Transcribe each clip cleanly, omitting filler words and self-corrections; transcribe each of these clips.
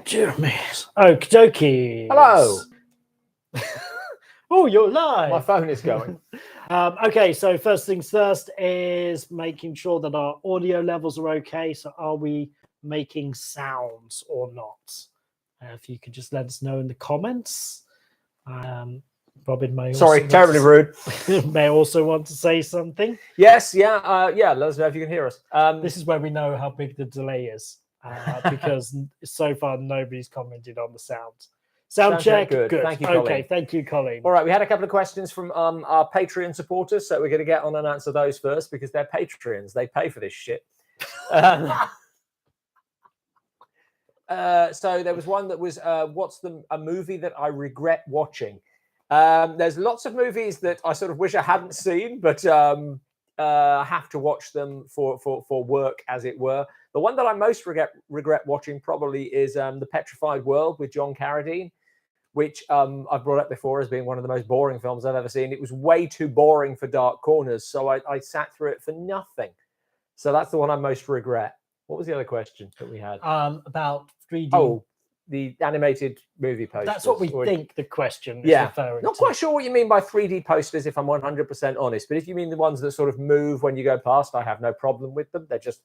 Jeremy. Okie dokie. Hello. Oh, you're live. My phone is going. Okay, so first things first is making sure that our audio levels are okay. So are we making sounds or not? If you could just let us know in the comments. Robin may Sorry, terribly rude. may also want to say something. Yes, yeah, let us know if you can hear us. This is where we know how big the delay is, because so far nobody's commented on the sound. Sound check, good. Thank you, okay, Colleen. thank you, Colleen. All right, we had a couple of questions from our Patreon supporters, so we're going to get on and answer those first because they're Patreons. They pay for this shit. So there was one that was, what's a movie that I regret watching? There's lots of movies that I sort of wish I hadn't seen, but have to watch them for work, as it were. The one that I most regret watching probably is The Petrified World with John Carradine, which I've brought up before as being one of the most boring films I've ever seen. It was way too boring for Dark Corners, so I sat through it for nothing. So that's the one I most regret. What was the other question that we had? About 3D. Oh, the animated movie posters. That's what we think the question is referring Not to. quite sure what you mean by 3D posters, if I'm 100% honest. But if you mean the ones that sort of move when you go past, I have no problem with them. It's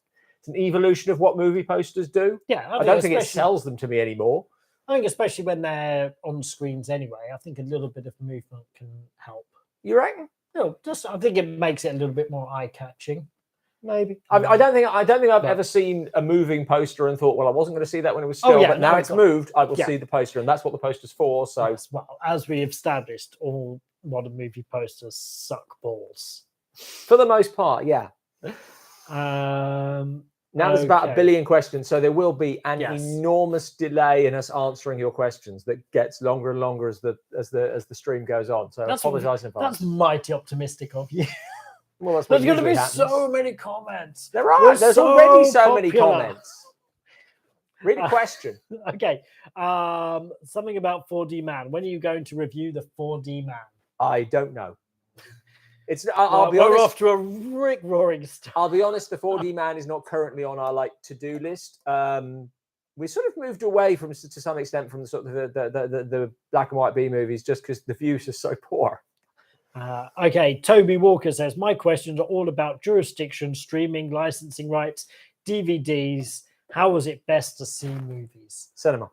an evolution of what movie posters do. Yeah, I don't think it sells them to me anymore. I think especially when they're on screens anyway, I think a little bit of movement can help. You reckon? No, I think it makes it a little bit more eye-catching. Maybe. I don't think I've ever seen a moving poster and thought, well, I wasn't going to see that when it was still, but now it's moved, I will see the poster, and that's what the poster's for. So, yes, well, as we have established, all modern movie posters suck balls. For the most part, yeah. Now there's about 1 billion questions, so there will be an enormous delay in us answering your questions that gets longer and longer as the stream goes on. So I apologise in advance. That's mighty optimistic of you. Well, there's going to be so many comments. There are. There's already so many comments. Read a question. Okay. Something about 4D Man. When are you going to review the 4D Man? I don't know. I'll be honest. We're off to a rip-roaring start. I'll be honest. The 4D Man is not currently on our to-do list. We sort of moved away to some extent from the sort of the black and white B movies just because the views are so poor. Okay, Toby Walker says, my questions are all about jurisdiction, streaming, licensing rights, DVDs. How is it best to see movies? Cinema.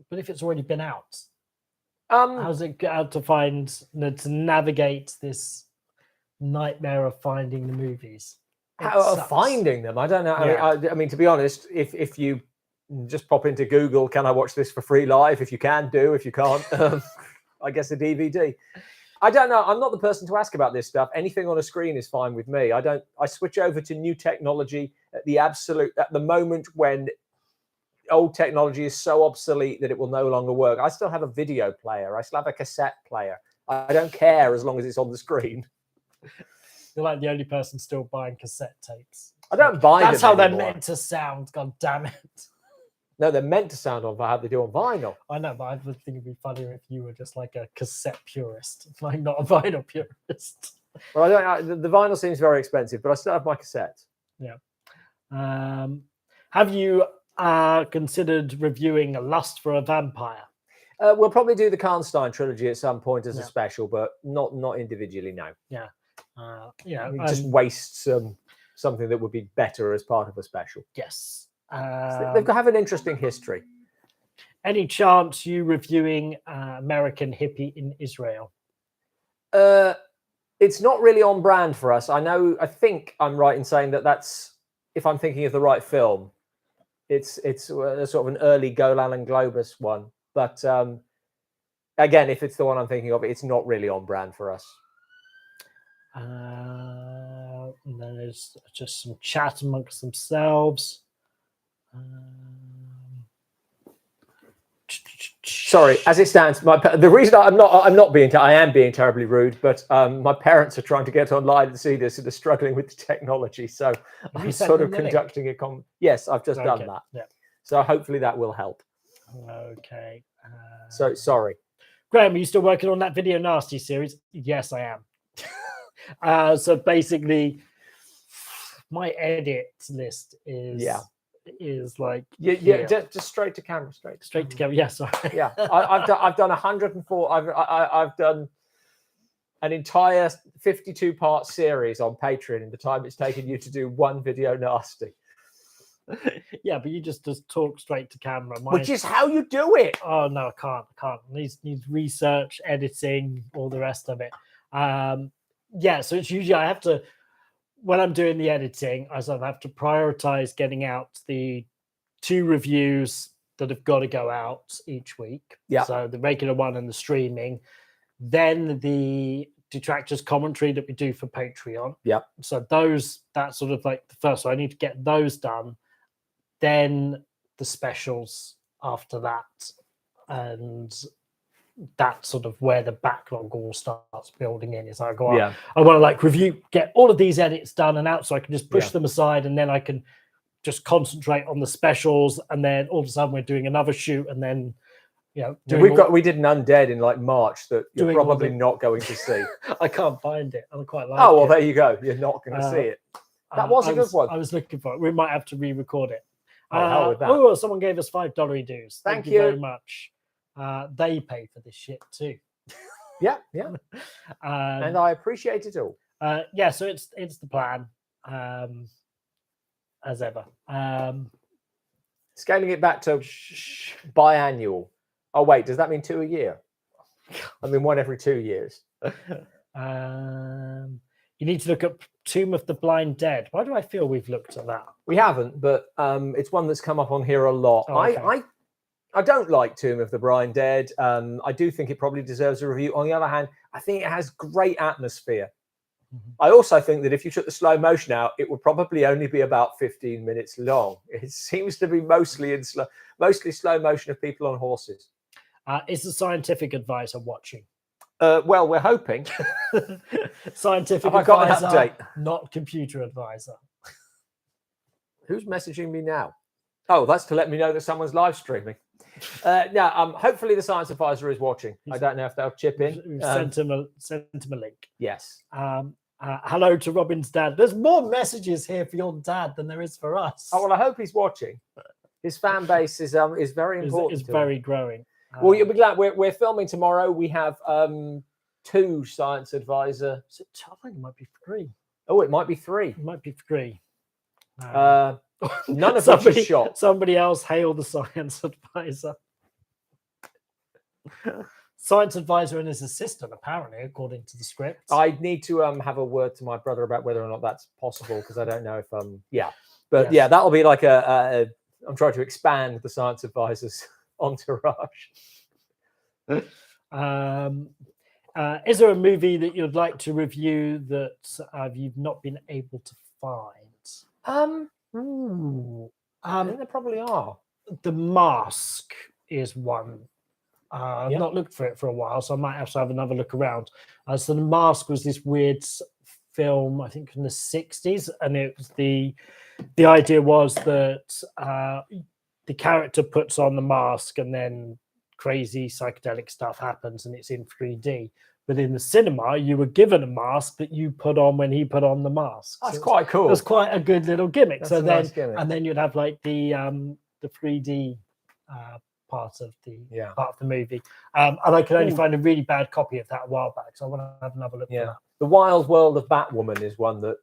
But if it's already been out, how's it out to navigate this nightmare of finding the movies? Finding them? I don't know. Yeah. I mean, to be honest, if you just pop into Google, can I watch this for free live? If you can, do. If you can't, I guess a DVD. I don't know. I'm not the person to ask about this stuff. Anything on a screen is fine with me. I switch over to new technology at the moment when old technology is so obsolete that it will no longer work. I still have a video player. I still have a cassette player. I don't care as long as it's on the screen. You're like the only person still buying cassette tapes. I don't buy them. That's how anymore. they're meant to sound. God damn it. No, they're meant to sound on how they do on vinyl. I know, but I would think it'd be funnier if you were just like a cassette purist, like not a vinyl purist. Well, the vinyl seems very expensive, but I still have my cassette. Yeah. Have you considered reviewing Lust for a Vampire? We'll probably do the Karnstein trilogy at some point as a special, but not individually. No. Yeah. Just waste something that would be better as part of a special. Yes. They've got have an interesting history. Any chance you reviewing American Hippie in Israel? It's not really on brand for us. I think I'm right in saying that's, if I'm thinking of the right film, it's sort of an early Golan and Globus one. But again, if it's the one I'm thinking of, it's not really on brand for us. And then there's just some chat amongst themselves. Sorry, as it stands, the reason I am being terribly rude, but my parents are trying to get online and see this and are struggling with the technology. So I'm sort of conducting a Yes, I've just done that. Yeah. So hopefully that will help. Okay. So sorry. Graham, are you still working on that Video Nasty series? Yes, I am. So basically, my edit list is is like Yeah, here. just straight to camera, Straight to camera. Yeah, sorry. Yeah, I've done 104. I've done an entire 52-part series on Patreon in the time it's taken you to do one video nasty. Yeah, but you just talk straight to camera. Which is how you do it. Oh no, I can't. Needs research, editing, all the rest of it. Yeah, so it's usually I have to, when I'm doing the editing, I sort of have to prioritize getting out the 2 reviews that have got to go out each week. Yeah. So the regular one and the streaming, then the detractors commentary that we do for Patreon. Yeah. So that's sort of like the first one. I need to get those done. Then the specials after that, and that's sort of where the backlog all starts building in. Is I go, I want to like review, get all of these edits done and out, so I can just push them aside, and then I can just concentrate on the specials. And then all of a sudden we're doing another shoot, and then we did an Undead in like March that you're probably not going to see. I can't find it. I quite like. Oh well, there you go. You're not going to see it. That was a good one. I was looking for it. We might have to re-record it. Hell with that. Someone gave us $5 dues. Thank you very much. They pay for this shit too. Yeah. And I appreciate it all. Yeah, so it's the plan, as ever. Scaling it back to biannual. Oh wait, does that mean 2 a year? I mean 1 every 2 years. You need to look up Tomb of the Blind Dead. Why do I feel we've looked at that? We haven't, but it's one that's come up on here a lot. Oh, okay. I don't like Tomb of the Blind Dead. I do think it probably deserves a review. On the other hand, I think it has great atmosphere. I also think that if you took the slow motion out, it would probably only be about 15 minutes long. It seems to be mostly slow motion of people on horses. Is the scientific advisor watching? Well, we're hoping. Scientific Have I got advisor, an update? Not computer advisor. Who's messaging me now? Oh, that's to let me know that someone's live streaming. Hopefully the science advisor is watching. I don't know if they'll chip in. Sent him a link. Yes. Hello to Robin's dad. There's more messages here for your dad than there is for us. Oh well, I hope he's watching. His fan base is very important. It's very growing. Well, you'll be glad we're filming tomorrow. We have 2 science advisor. I think it might be 3. Oh, it might be 3. It might be 3. None of them is shot. Somebody else hail the science advisor. Science advisor and his assistant, apparently, according to the script. I need to have a word to my brother about whether or not that's possible, because I don't know if But yeah, that'll be like I'm trying to expand the science advisor's entourage. Is there a movie that you'd like to review that you've not been able to find? I think there probably are. The Mask is one. I've not looked for it for a while, so I might have to have another look around. So The Mask was this weird film, I think, in the 60s, and it was the idea was that the character puts on the mask and then crazy psychedelic stuff happens and it's in 3D. But in the cinema, you were given a mask that you put on when he put on the mask. That's quite cool. It was quite a good little gimmick. That's nice gimmick. And then you'd have like the 3D part of the movie. And I could only find a really bad copy of that a while back, so I want to have another look at that. The Wild World of Batwoman is one that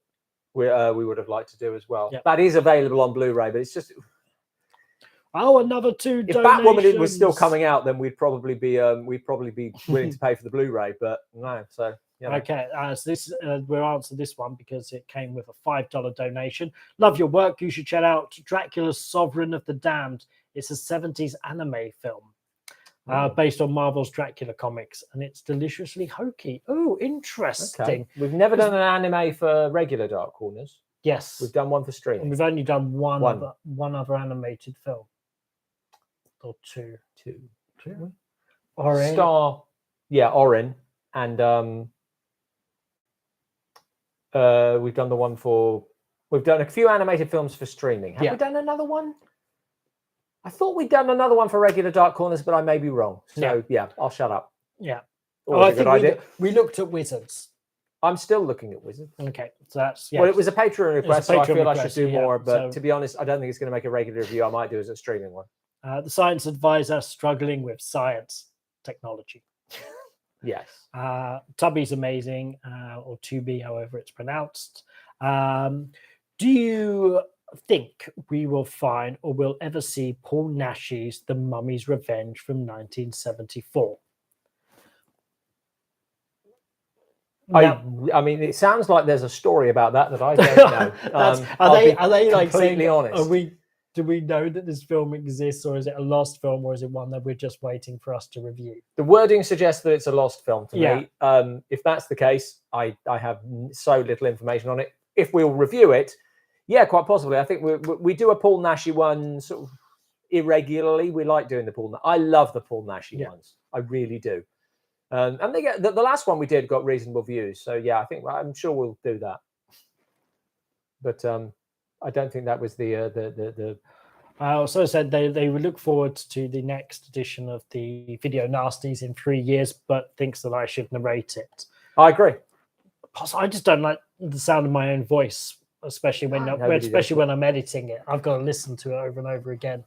we would have liked to do as well. Yep. That is available on Blu-ray, but it's just another 2 if Batwoman was still coming out, then we'd probably be willing to pay for the Blu-ray, but no. So okay, so this we'll answer this one because it came with a $5 donation. Love your work. You should check out Dracula's Sovereign of the Damned. It's a 70s anime film based on Marvel's Dracula comics, and it's deliciously hokey. Oh, interesting. Okay. We've never done an anime for regular Dark Corners. Yes, we've done one for streaming. And we've only done one other animated film. Or two. Orin. Orin. And we've done we've done a few animated films for streaming. Have we done another one? I thought we'd done another one for regular Dark Corners, but I may be wrong. So I'll shut up. Yeah. I think we looked at Wizards. I'm still looking at Wizards. Okay, so that's Well, it was a Patreon request, so I feel I should do more. But so, to be honest, I don't think it's going to make a regular review. I might do as a streaming one. The Science Advisor struggling with science technology. Yes. Tubby's amazing, or Tubi, however it's pronounced. Do you think we will find or will ever see Paul Nash's The Mummy's Revenge from 1974? I mean, it sounds like there's a story about that I don't know. Are they like completely saying, honest? Do we know that this film exists, or is it a lost film, or is it one that we're just waiting for us to review? The wording suggests that it's a lost film to me. If that's the case, I have so little information on it. If we'll review it, yeah, quite possibly. I think we do a Paul Naschy one sort of irregularly. We like doing the Paul. I love the Paul Naschy ones. I really do. And they get the last one we did got reasonable views. So yeah, I'm sure we'll do that. But I don't think that was the. I also said they would look forward to the next edition of the Video Nasties in 3 years, but thinks that I should narrate it. I agree. I just don't like the sound of my own voice, especially when I'm editing it. I've got to listen to it over and over again.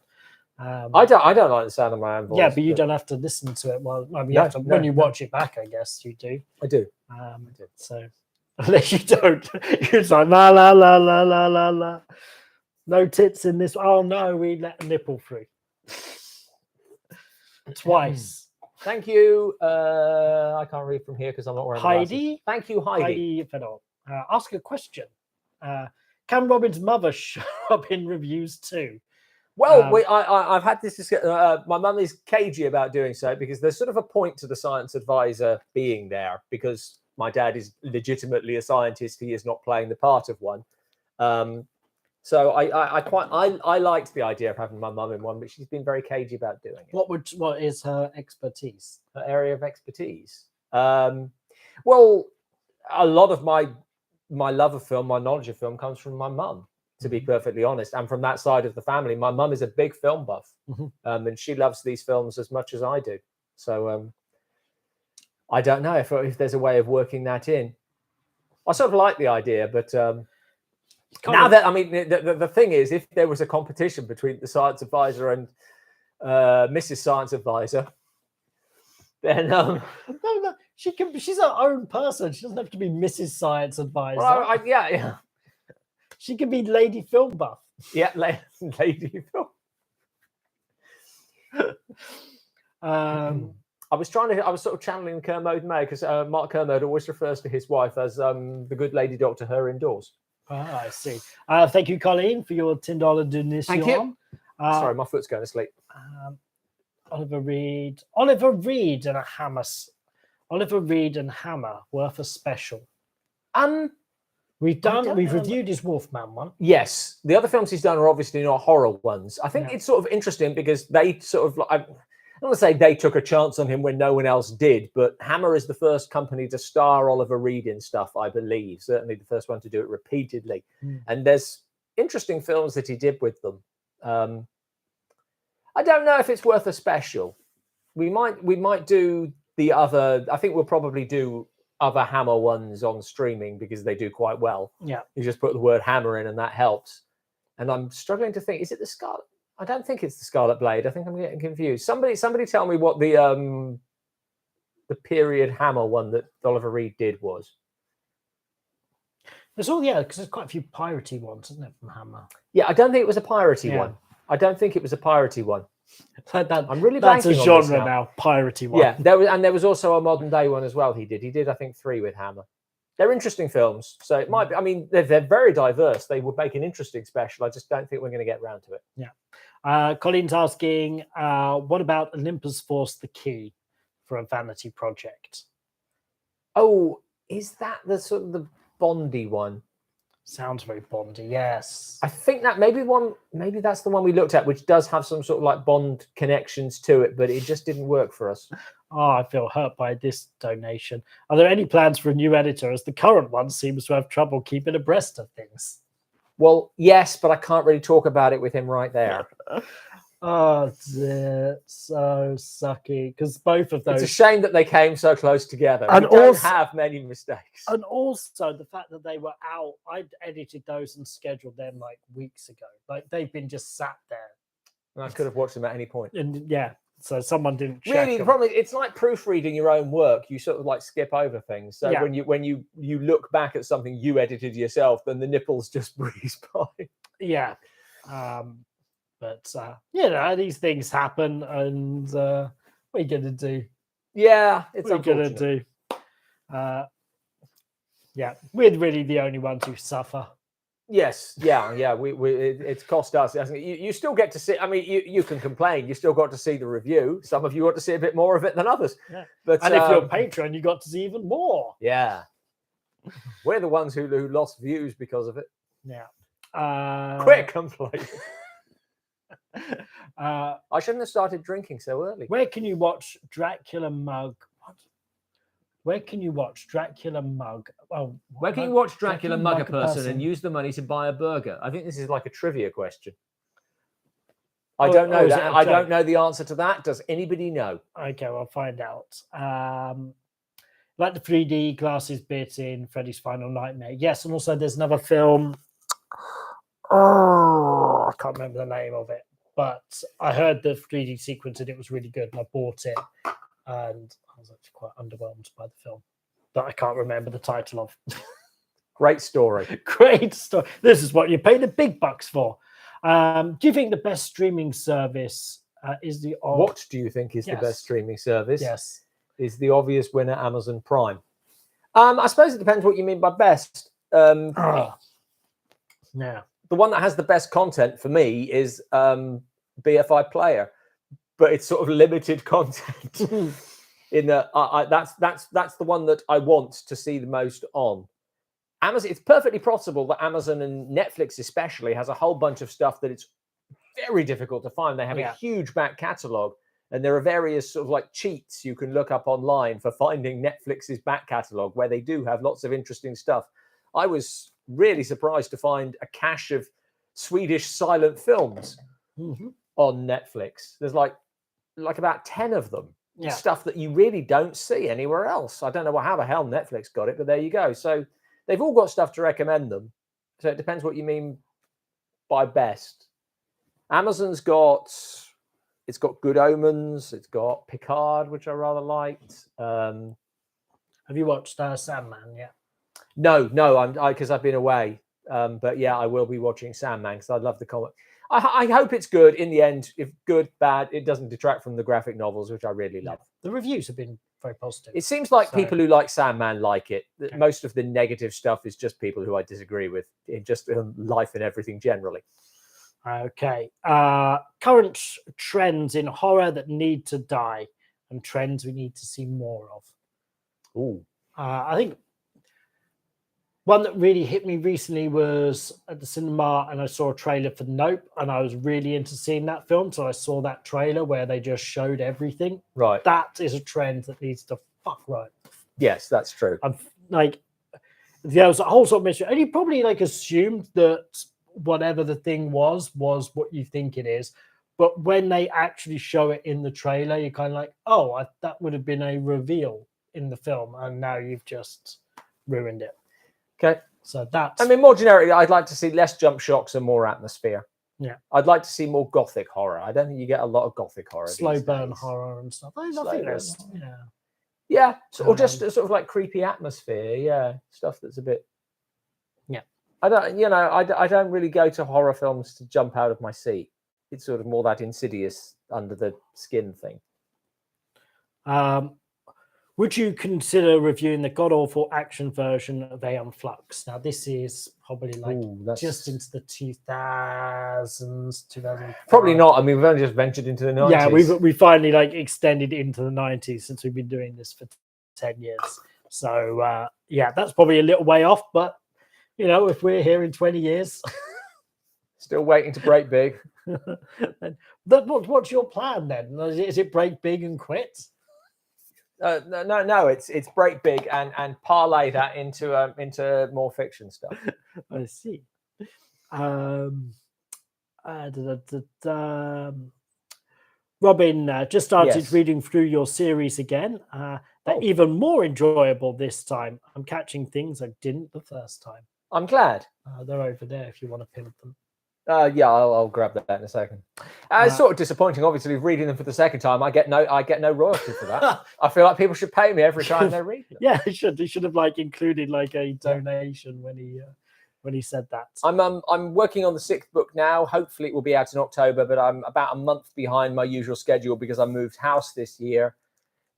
I don't like the sound of my own voice. Yeah, but you don't have to listen to it when you watch it back. I guess you do. I do. So unless you don't, it's like la la la la la la la. No tits in this. Oh no, we let a nipple through twice. Thank you. I can't read from here because I'm not wearing Heidi. Glasses. Thank you, Heidi. Heidi Fedor. Ask a question. Can Robin's mother show up in reviews too? Well, I've had this discussion. My mum is cagey about doing so because there's sort of a point to the Science Advisor being there because my dad is legitimately a scientist. He is not playing the part of one. So I liked the idea of having my mum in one, but she's been very cagey about doing it. What is her expertise? Her area of expertise? Well, a lot of my love of film, my knowledge of film comes from my mum, to be perfectly honest, and from that side of the family. My mum is a big film buff, and she loves these films as much as I do. So I don't know if there's a way of working that in. I sort of like the idea, but the thing is, if there was a competition between the Science Advisor and Mrs. Science Advisor, then no, she's her own person. She doesn't have to be Mrs. Science Advisor. Well, yeah. She can be Lady Film Buff. Yeah, Lady Film. I was sort of channeling Kermode May because Mark Kermode always refers to his wife as the good lady doctor, her indoors. I see. Thank you, Colleen, for your $10 donation. Thank you. Sorry, my foot's going to sleep. Oliver Reed and Hammer worth a special. We've reviewed his Wolfman one. Yes, the other films he's done are obviously not horror ones. I think it's sort of interesting because they sort of I don't want to say they took a chance on him when no one else did, but Hammer is the first company to star Oliver Reed in stuff, I believe. Certainly the first one to do it repeatedly. And there's interesting films that he did with them. I don't know if it's worth a special. We might do the other. I think we'll probably do other Hammer ones on streaming because they do quite well. Yeah, you just put the word Hammer in and that helps. And I'm struggling to think, is it the Scarlet? I don't think it's the Scarlet Blade. I think I'm getting confused. Somebody tell me what the period Hammer one that Oliver Reed did was. There's because there's quite a few piratey ones, isn't it, from Hammer? Yeah, I don't think it was a piratey one. I don't think it was a piratey one. I'm really that's a genre now, piratey one. Yeah, there was also a modern day one as well. He did I think 3 with Hammer. They're interesting films, so it might be. I mean, they're very diverse. They would make an interesting special. I just don't think we're going to get round to it. Yeah. Colin's asking, what about Olympus Force: The Key for a vanity project? Oh, is that the sort of the Bondy one? Sounds very Bondy, yes. I think that maybe that's the one we looked at, which does have some sort of like Bond connections to it, but it just didn't work for us. Oh, I feel hurt by this donation. Are there any plans for a new editor, as the current one seems to have trouble keeping abreast of things? Well, yes, but I can't really talk about it with him right there. Oh dear, so sucky because both of those. It's a shame that they came so close together. And We don't also- have many mistakes. And also the fact that they were out, I'd edited those and scheduled them like weeks ago. Like they've been just sat there. I could have watched them at any point. And yeah, so someone didn't check Really, the them. problem is it's like proofreading your own work. You sort of like skip over things. So Yeah. when you look back at something you edited yourself, then the nipples just breeze by. Yeah. But you know, these things happen, and what are you gonna do? Yeah, it's What are you gonna unfortunate. do? Yeah, we're really the only ones who suffer. Yes, yeah. It's cost us. You still get to see. I mean, you can complain. You still got to see the review. Some of you got to see a bit more of it than others. Yeah. But And if you're a patron, you got to see even more. yeah, we're the ones who lost views because of it. Yeah. Quick complaint. Uh, I shouldn't have started drinking so early. where can you watch Dracula Mug? What? Where can you watch Dracula Mug? Oh, Where can you Mug- watch Dracula mug a person and use the money to buy a burger? I think this is like a trivia question. I don't know is it that. a I don't joke? know the answer to that. Does anybody know? Okay, I'll find out. Like the 3D glasses bit in Freddy's Final Nightmare. Yes, and also there's another film. Oh, I can't remember the name of it, but I heard the 3D sequence and it was really good, and I bought it, and I was actually quite underwhelmed by the film that I can't remember the title of. Great story. Great story. This is what you pay the big bucks for. Do you think the best streaming service is the What do you think is the Yes. best streaming service? Yes. Is the obvious winner Amazon Prime? I suppose it depends what you mean by best. Yeah. The one that has the best content for me is BFI Player, but it's sort of limited content. In that, that's the one that I want to see the most on Amazon. It's perfectly possible that Amazon and Netflix especially has a whole bunch of stuff that it's very difficult to find. They have a huge back catalogue, and there are various sort of like cheats you can look up online for finding Netflix's back catalogue, where they do have lots of interesting stuff. I was really surprised to find a cache of Swedish silent films on Netflix. There's like about 10 of them. Yeah. Stuff that you really don't see anywhere else. I don't know how the hell Netflix got it, but there you go. So they've all got stuff to recommend them. So it depends what you mean by best. Amazon's got Good Omens. It's got Picard, which I rather liked. Have you watched Sandman yet? No, because I've been away. But yeah, I will be watching Sandman because I love the comic. I hope it's good in the end. If good, bad, it doesn't detract from the graphic novels, which I really love. The reviews have been very positive. It seems like So- people who like Sandman like it. Okay. Most of the negative stuff is just people who I disagree with in just life and everything generally. Okay. Current trends in horror that need to die and trends we need to see more of. Ooh. I think one that really hit me recently was at the cinema, and I saw a trailer for Nope, and I was really into seeing that film. So I saw that trailer where they just showed everything. Right. That is a trend that needs to fuck right. Yes, that's true. I'm like, there was a whole sort of mystery, and you probably like assumed that whatever the thing was what you think it is. But when they actually show it in the trailer, you're kind of like, oh, that would have been a reveal in the film, and now you've just ruined it. Okay. So that's. I mean, more generically, I'd like to see less jump shocks and more atmosphere. Yeah. I'd like to see more gothic horror. I don't think you get a lot of gothic horror. slow these burn days. horror and stuff. I Slow think burn there's, horror. yeah. Yeah, or just Um, a sort of like creepy atmosphere. Yeah, stuff that's a bit. Yeah. I don't really go to horror films to jump out of my seat. It's sort of more that insidious under the skin thing. Would you consider reviewing the god awful action version of Aeon Flux? Now, this is probably like Ooh, that's just into the 2000s, 2000. probably not. I mean, we've only just ventured into the 90s. Yeah, we finally like extended into the 90s since we've been doing this for 10 years. So yeah, that's probably a little way off, but you know, if we're here in 20 years, Still waiting to break big. what's your plan then? Is it break big and quit? No. It's break big and parlay that into more fiction stuff. I see. Robin, just started Yes. reading through your series again. They're even more enjoyable this time. I'm catching things I didn't the first time. I'm glad. They're over there if you want to pin them. Yeah, I'll grab that in a second. It's sort of disappointing, obviously, reading them for the second time. I get no royalty for that. I feel like people should pay me every time they read them. Yeah, they should. They should have like included like a donation when he said that. I'm working on the 6th book now. Hopefully, it will be out in October, but I'm about a month behind my usual schedule because I moved house this year,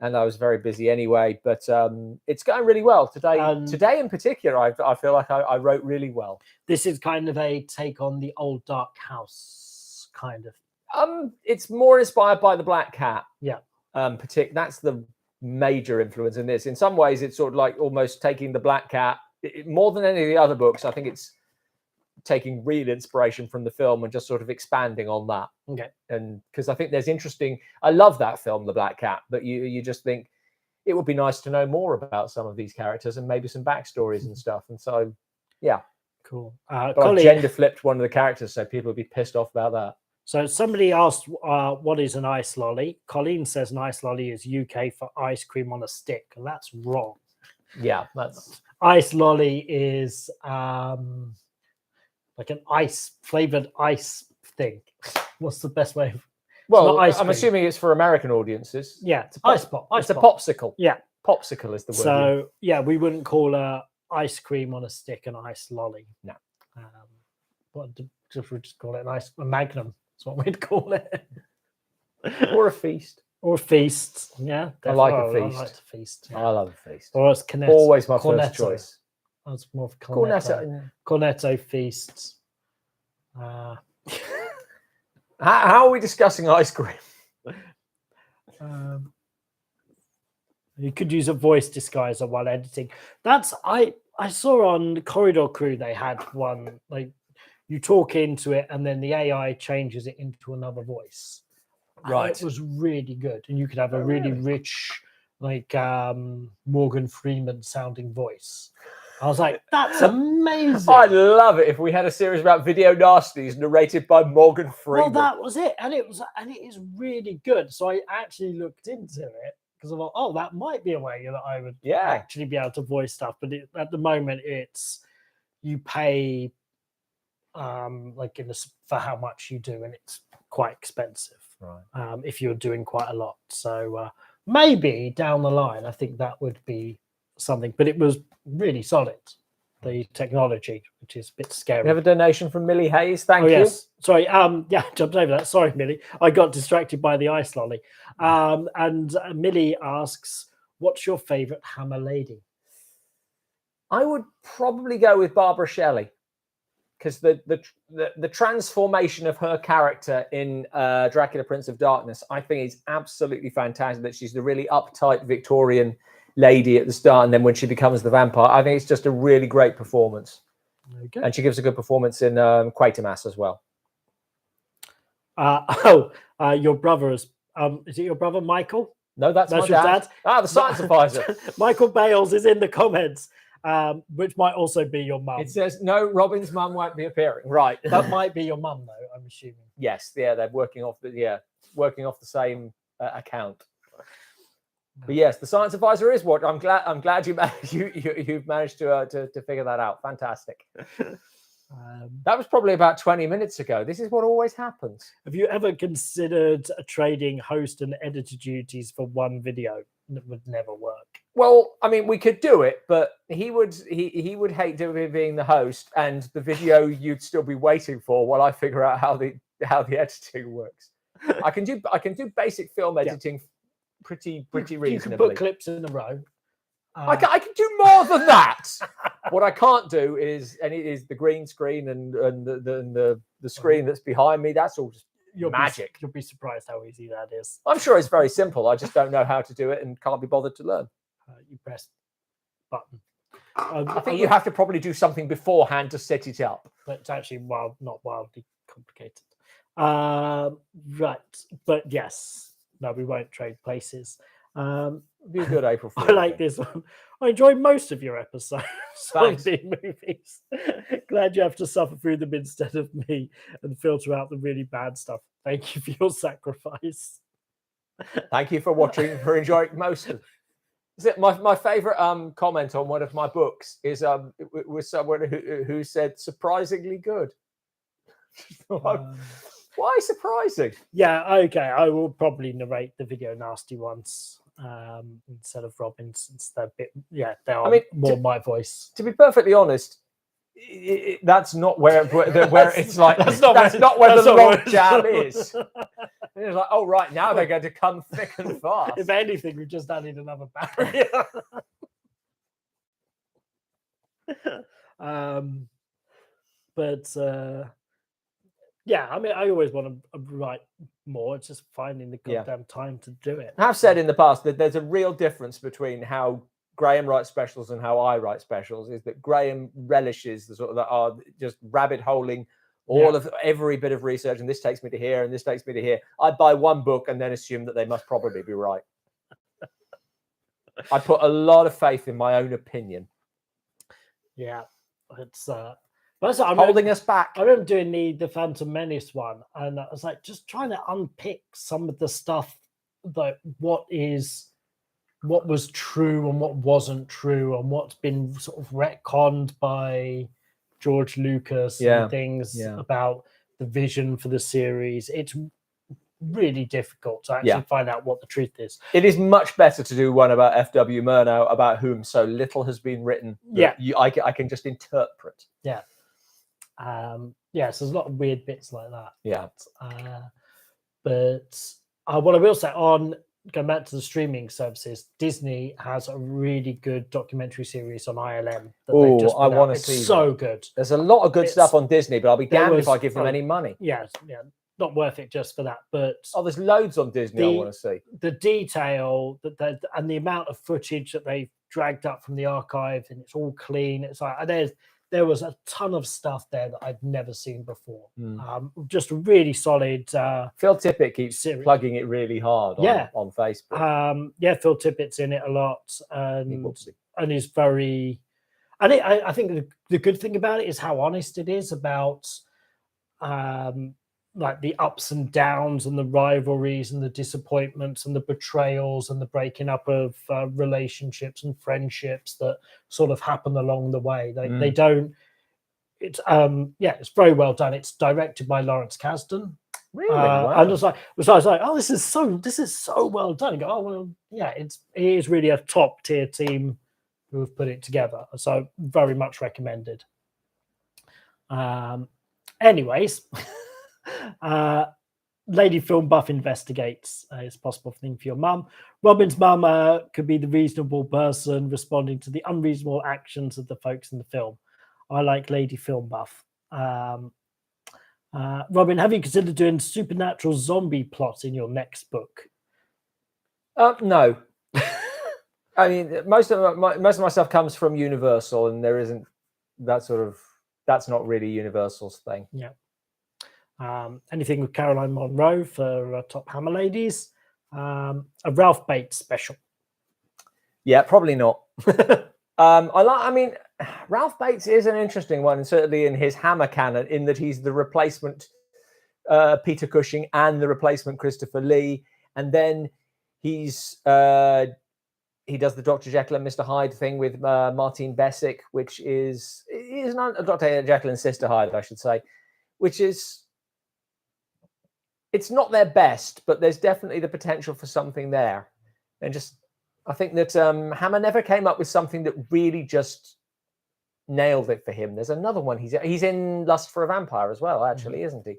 and I was very busy anyway. But it's going really well today. Today in particular, I feel like I wrote really well. This is kind of a take on the old Dark House, kind of. It's more inspired by the Black Cat. Yeah. That's the major influence in this. In some ways, it's sort of like almost taking the Black Cat more than any of the other books. I think it's taking real inspiration from the film and just sort of expanding on that. Okay. And because I think there's interesting. I love that film, The Black Cat, but you just think it would be nice to know more about some of these characters and maybe some backstories and stuff. And so, yeah. Cool. But I gender flipped one of the characters, so people would be pissed off about that. So somebody asked, what is an ice lolly? Colleen says an ice lolly is UK for ice cream on a stick, and that's wrong. Yeah, that's ice lolly is like an ice flavored ice thing. What's the best way? Well, I'm assuming it's for American audiences. Yeah, it's ice pop. It's a popsicle. Yeah, popsicle is the word. So yeah, we wouldn't call a ice cream on a stick an ice lolly. No. We'd just call it a magnum. That's what we'd call it. Or a feast. Or a feast. Yeah. I like a feast. I like to feast. Yeah. I love a feast. Or it's cornetto. Always my first choice. That's more of cornetto. Cornetto feasts. How are we discussing ice cream? You could use a voice disguiser while editing. I saw on Corridor Crew they had one like you talk into it and then the AI changes it into another voice. Right. It was really good, and you could have a really rich, like Morgan Freeman sounding voice. I was like, that's amazing. I'd love it if we had a series about video nasties narrated by Morgan Freeman. Well, that was it, and it is really good. So I actually looked into it because I thought, oh, that might be a way that I would actually be able to voice stuff. But at the moment, it's you pay like for how much you do, and it's quite expensive. Right. If you're doing quite a lot. So maybe down the line, I think that would be something. But it was really solid, the technology, which is a bit scary. We have a donation from Millie Hayes. Thank you. Yes. Sorry. Yeah, jumped over that. Sorry, Millie. I got distracted by the ice lolly. And Millie asks, what's your favorite Hammer lady? I would probably go with Barbara Shelley. Because the transformation of her character in Dracula Prince of Darkness, I think is absolutely fantastic. That she's the really uptight Victorian lady at the start, and then when she becomes the vampire, I think it's just a really great performance. Okay. And she gives a good performance in Quatermass as well. Your brother is it your brother Michael? No, that's my your dad. The science advisor. Michael Bales is in the comments. Which might also be your mum. It says, no, Robin's mum won't be appearing. Right. That might be your mum, though, I'm assuming. Yes, yeah, they're working off the same account. But yes, the science advisor is what I'm glad you've managed to figure that out. Fantastic. That was probably about 20 minutes ago. This is what always happens. Have you ever considered trading host and editor duties for one video? That would never work. Well, I mean, we could do it, but he would hate being the host, and the video you'd still be waiting for while I figure out how the editing works. I can do basic film editing pretty reasonably. You can put clips in a row. I can do more than that. What I can't do is the green screen and the screen that's behind me. That's all just magic. You'll be surprised how easy that is. I'm sure it's very simple. I just don't know how to do it and can't be bothered to learn. You press button. I think you have to probably do something beforehand to set it up. But it's actually not wildly complicated. Right. But yes. No, we won't trade places. Be a good April Fool. I like this one. I enjoyed most of your episodes on the movies. Glad you have to suffer through them instead of me and filter out the really bad stuff. Thank you for your sacrifice. Thank you for watching, for enjoying most of. My favorite comment on one of my books is it was someone who said surprisingly good. Why surprising? Yeah, okay. I will probably narrate the video nasty ones instead of Robin, since they're a bit, they are more my voice. To be perfectly honest, that's not where it's like that's not where the log jam is. It's like, oh right, now they're going to come thick and fast. If anything, we just added another barrier. Yeah, I mean, I always want to write more. It's just finding the goddamn time to do it. I've said in the past that there's a real difference between how Graham writes specials and how I write specials. Is that Graham relishes the sort of that are just rabbit holing all of every bit of research, and this takes me to here, and this takes me to here. I buy one book and then assume that they must probably be right. I put a lot of faith in my own opinion. Yeah, it's holding us back. I remember doing the Phantom Menace one, and I was like just trying to unpick some of the stuff that what was true and what wasn't true, and what's been sort of retconned by George Lucas and things about the vision for the series. It's really difficult to actually find out what the truth is. It is much better to do one about F.W. Murnau, about whom so little has been written. I can just interpret. Yeah. So there's a lot of weird bits like that. Yeah. But what I will say, on going back to the streaming services, Disney has a really good documentary series on ILM. Oh, I want to see. It's so good. There's a lot of good stuff on Disney, but I'll be damned if I give them any money. Yeah, not worth it just for that. But there's loads on Disney I want to see. The detail and the amount of footage that they've dragged up from the archive, and it's all clean. It's like there was a ton of stuff there that I'd never seen before. Just really solid. Phil Tippett keeps plugging it really hard on Facebook. Phil Tippett's in it a lot, and he's very. And I think the good thing about it is how honest it is about like the ups and downs and the rivalries and the disappointments and the betrayals and the breaking up of relationships and friendships that sort of happen along the way. They don't. It's it's very well done. It's directed by Lawrence Kasdan. Really? Wow. I was like, oh, this is so well done. You go, oh well, it is really a top tier team who have put it together. So very much recommended. Anyways. Lady Film Buff investigates. It's a possible thing for your mum. Robin's mum could be the reasonable person responding to the unreasonable actions of the folks in the film. I like Lady Film Buff. Robin, have you considered doing supernatural zombie plots in your next book? No. I mean, most of my stuff comes from Universal, and there isn't that's not really Universal's thing. Yeah. Anything with Caroline Monroe for Top Hammer Ladies. A Ralph Bates special. Yeah, probably not. Ralph Bates is an interesting one, certainly in his Hammer canon, in that he's the replacement Peter Cushing and the replacement Christopher Lee, and then he does the Dr. Jekyll and Mr. Hyde thing with Martine Bessick, which is not Dr. Jekyll and Sister Hyde, I should say, which is. It's not their best, but there's definitely the potential for something there. And I think that Hammer never came up with something that really just nailed it for him. There's another one. He's in Lust for a Vampire as well, actually, isn't he?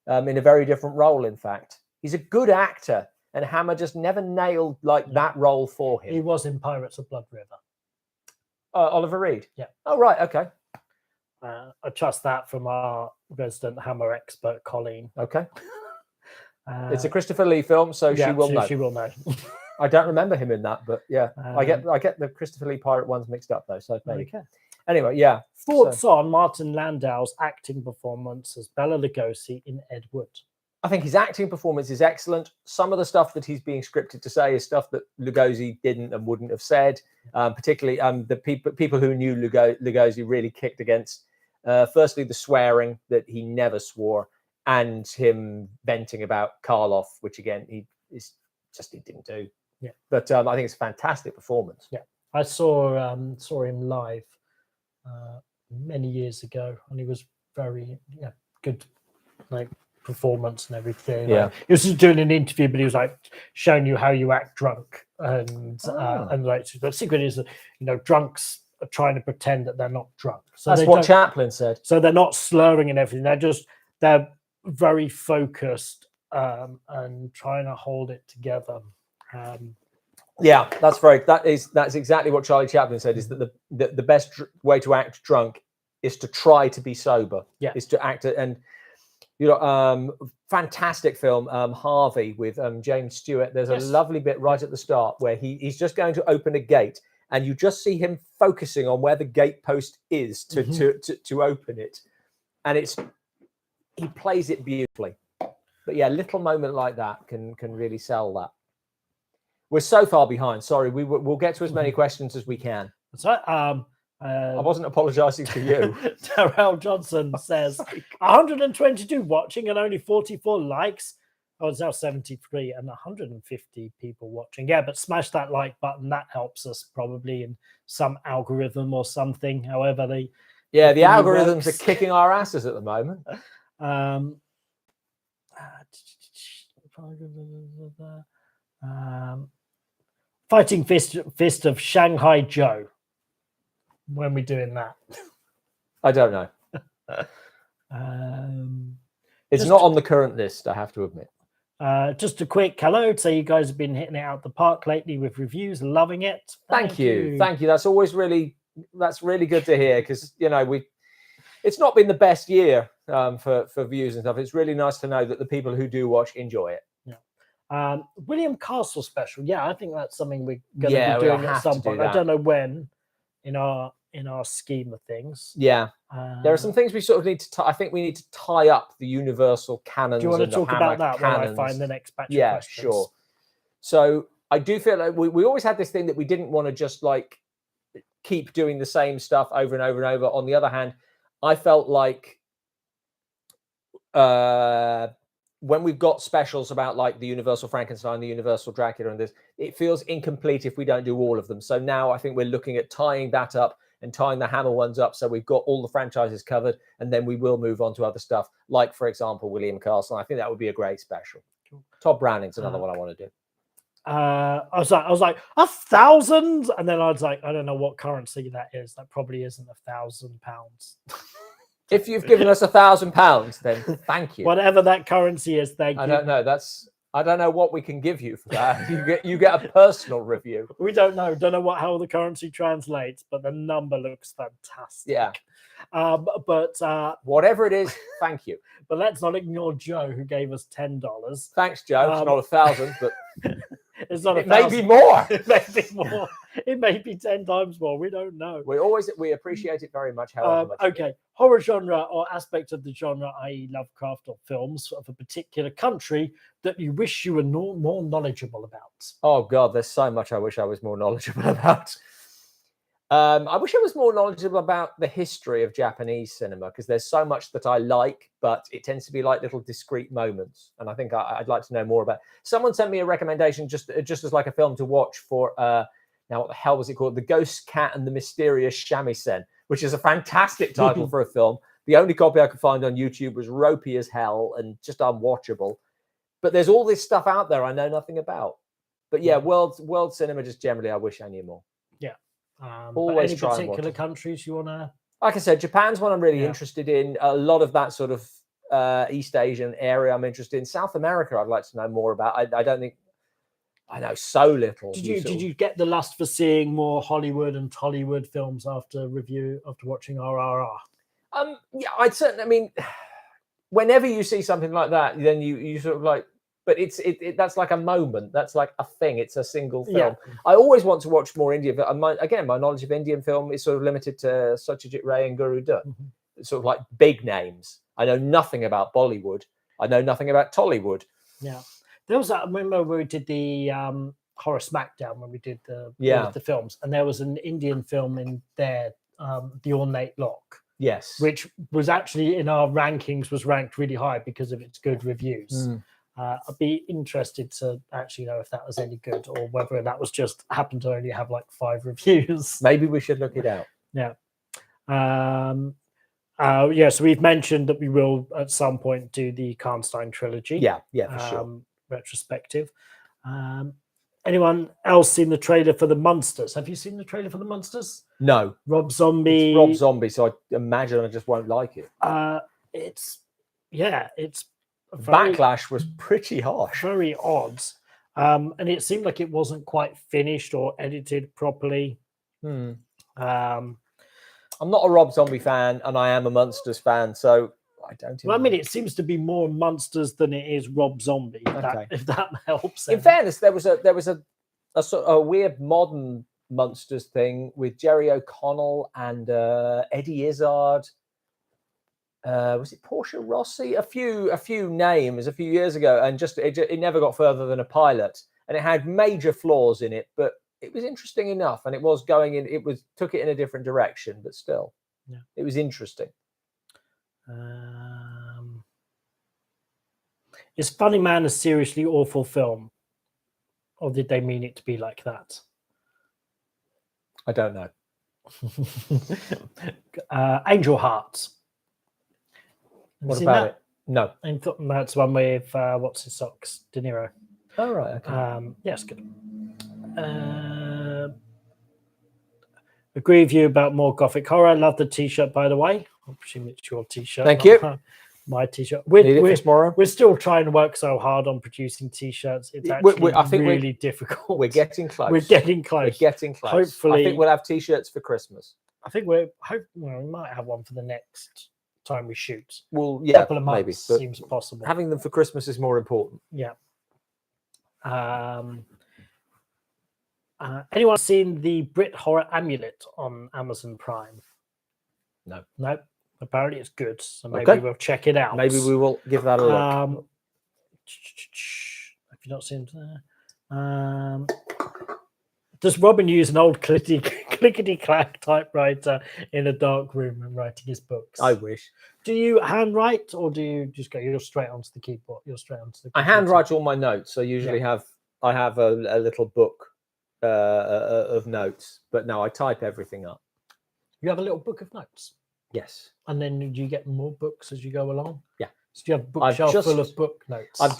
In a very different role, in fact. He's a good actor, and Hammer just never nailed that role for him. He was in Pirates of Blood River. Oliver Reed? Yeah. Oh, right, okay. I trust that from our resident Hammer expert, Colleen. Okay. It's a Christopher Lee film, so she will know. She will know. I don't remember him in that, but I get the Christopher Lee pirate ones mixed up though. So maybe. Okay. Anyway, yeah. Thoughts on Martin Landau's acting performance as Bela Lugosi in Ed Wood? I think his acting performance is excellent. Some of the stuff that he's being scripted to say is stuff that Lugosi didn't and wouldn't have said. Particularly, the people who knew Lugosi really kicked against. Firstly, the swearing, that he never swore. And him venting about Karloff, which again, he is just it didn't do. Yeah. But I think it's a fantastic performance. Yeah. I saw him live many years ago, and he was very good, like performance and everything. Yeah. Like, he was just doing an interview, but he was like showing you how you act drunk, and like the secret is that drunks are trying to pretend that they're not drunk. So that's what Chaplin said. So they're not slurring and everything. They're very focused and trying to hold it together. Yeah, that's exactly what Charlie Chaplin said. Is that the best way to act drunk is to try to be sober. Yeah, is to act and fantastic film Harvey with James Stewart. There's a lovely bit right at the start where he's just going to open a gate, and you just see him focusing on where the gate post is to open it, and he plays it beautifully. But yeah, a little moment like that can really sell that. We're so far behind. Sorry, we'll get to as many questions as we can. That's right. I wasn't apologising to you. Darrell Johnson says 122 watching and only 44 likes. Oh, it's now 73 and 150 people watching. Yeah, but smash that like button. That helps us probably in some algorithm or something. However, the algorithms are kicking our asses at the moment. Fighting Fist of Shanghai Joe. When we doing that? I don't know. It's not on the current list, I have to admit. Just a quick hello. So you guys have been hitting it out the park lately with reviews, loving it. Thank you. That's always really good to hear, because it's not been the best year for views and stuff. It's really nice to know that the people who do watch enjoy it. William Castle special. Yeah, I think that's something we're going to be doing at some point. I don't know when in our scheme of things. Yeah. There are some things we sort of need to I think we need to tie up the Universal canons. Do you want to talk about that when I find the next batch of questions? Yeah, sure. So I do feel like we always had this thing that we didn't want to just like keep doing the same stuff over and over and over. On the other hand, I felt like when we've got specials about like the Universal Frankenstein, the Universal Dracula, and this, it feels incomplete if we don't do all of them. So now I think we're looking at tying that up and tying the Hammer ones up, so we've got all the franchises covered, and then we will move on to other stuff, like, for example, William Castle. I think that would be a great special. Cool. Todd Browning's another one I want to do. I was like 1,000, and then I was like, I don't know what currency that is. That probably isn't £1,000. If you've given us £1,000, then thank you. Whatever that currency is, thank you. I don't know. I don't know what we can give you for that. You get a personal review. We don't know. Don't know how the currency translates, but the number looks fantastic. Yeah. But whatever it is, thank you. But let's not ignore Joe, who gave us $10. Thanks, Joe. It's not 1,000, but it's not. It may be more. It may be more. It may be 10 times more. We don't know. We appreciate it very much. However much. Okay, horror genre or aspect of the genre, i.e., Lovecraft or films of a particular country that you wish you were more knowledgeable about. Oh God, there's so much I wish I was more knowledgeable about. I wish I was more knowledgeable about the history of Japanese cinema, because there's so much that I like, but it tends to be like little discrete moments. And I think I'd like to know more about. Someone sent me a recommendation just as like a film to watch for. Now, what the hell was it called? The Ghost Cat and the Mysterious Shamisen, which is a fantastic title for a film. The only copy I could find on YouTube was ropey as hell and just unwatchable. But there's all this stuff out there I know nothing about. But yeah, world cinema just generally, I wish I knew more. Yeah. Always any particular countries you want to? Like I said, Japan's one I'm really interested in. A lot of that sort of East Asian area I'm interested in. South America, I'd like to know more about. I don't think I know so little. Did you get the lust for seeing more Hollywood and Tollywood films after watching RRR? Yeah, I'd certainly. I mean, whenever you see something like that, then you sort of like. But that's like a moment. That's like a thing. It's a single film. Yeah. I always want to watch more Indian. But my knowledge of Indian film is sort of limited to Satyajit Ray and Guru Dutt. Sort of like big names. I know nothing about Bollywood. I know nothing about Tollywood. Yeah, there was. I remember when we did the Horror Smackdown when we did the films, and there was an Indian film in there, The Ornate Lock. Yes, which was actually in our rankings was ranked really high because of its good reviews. I'd be interested to actually know if that was any good or whether that was just happened to only have like 5 reviews. Maybe we should look it out. Yeah. So we've mentioned that we will at some point do the Karnstein trilogy. Yeah, for sure. Retrospective. Anyone else seen the trailer for the Munsters? Have you seen the trailer for the Munsters? No. Rob Zombie. It's Rob Zombie, so I imagine I just won't like it. It's very, Backlash was pretty harsh. very odd. And it seemed like it wasn't quite finished or edited properly. I'm not a Rob Zombie fan, and I am a Munsters fan, so I don't. Well, I mean, it seems to be more Munsters than it is Rob Zombie. If that helps. In fairness, there was a sort of a weird modern Munsters thing with Jerry O'Connell and Eddie Izzard. Was it Portia Rossi? A few names a few years ago, and it never got further than a pilot, and it had major flaws in it, but it was interesting enough, and it was took it in a different direction, but still, it was interesting. Is Funny Man a seriously awful film, or did they mean it to be like that? I don't know. Angel Hearts. What about it? No. I thought that's one with what's his socks, De Niro. Oh right. Okay. Yes, good. Agree with you about more gothic horror. I love the T-shirt, by the way. I presume it's your T-shirt. Thank you. My T-shirt. We're still trying to work so hard on producing T-shirts. It's actually really difficult. We're getting close. We're getting close. Hopefully, I think we'll have T-shirts for Christmas. I think we might have one for the next time we shoot. Well, yeah, couple of months maybe seems possible. Having them for Christmas is more important. Yeah. Anyone seen the Brit Horror Amulet on Amazon Prime? No. Apparently it's good, so maybe we'll check it out. Maybe we will give that a look. Have you not seen it? Does Robin use an old clickety-clack typewriter in a dark room when writing his books? I wish. Do you handwrite, or do you just you're straight onto the keyboard? You're straight onto the keyboard. I handwrite all my notes. I usually have a little book of notes, but no, I type everything up. You have a little book of notes? Yes. And then do you get more books as you go along? Yeah. So do you have a bookshelf full of book notes? I've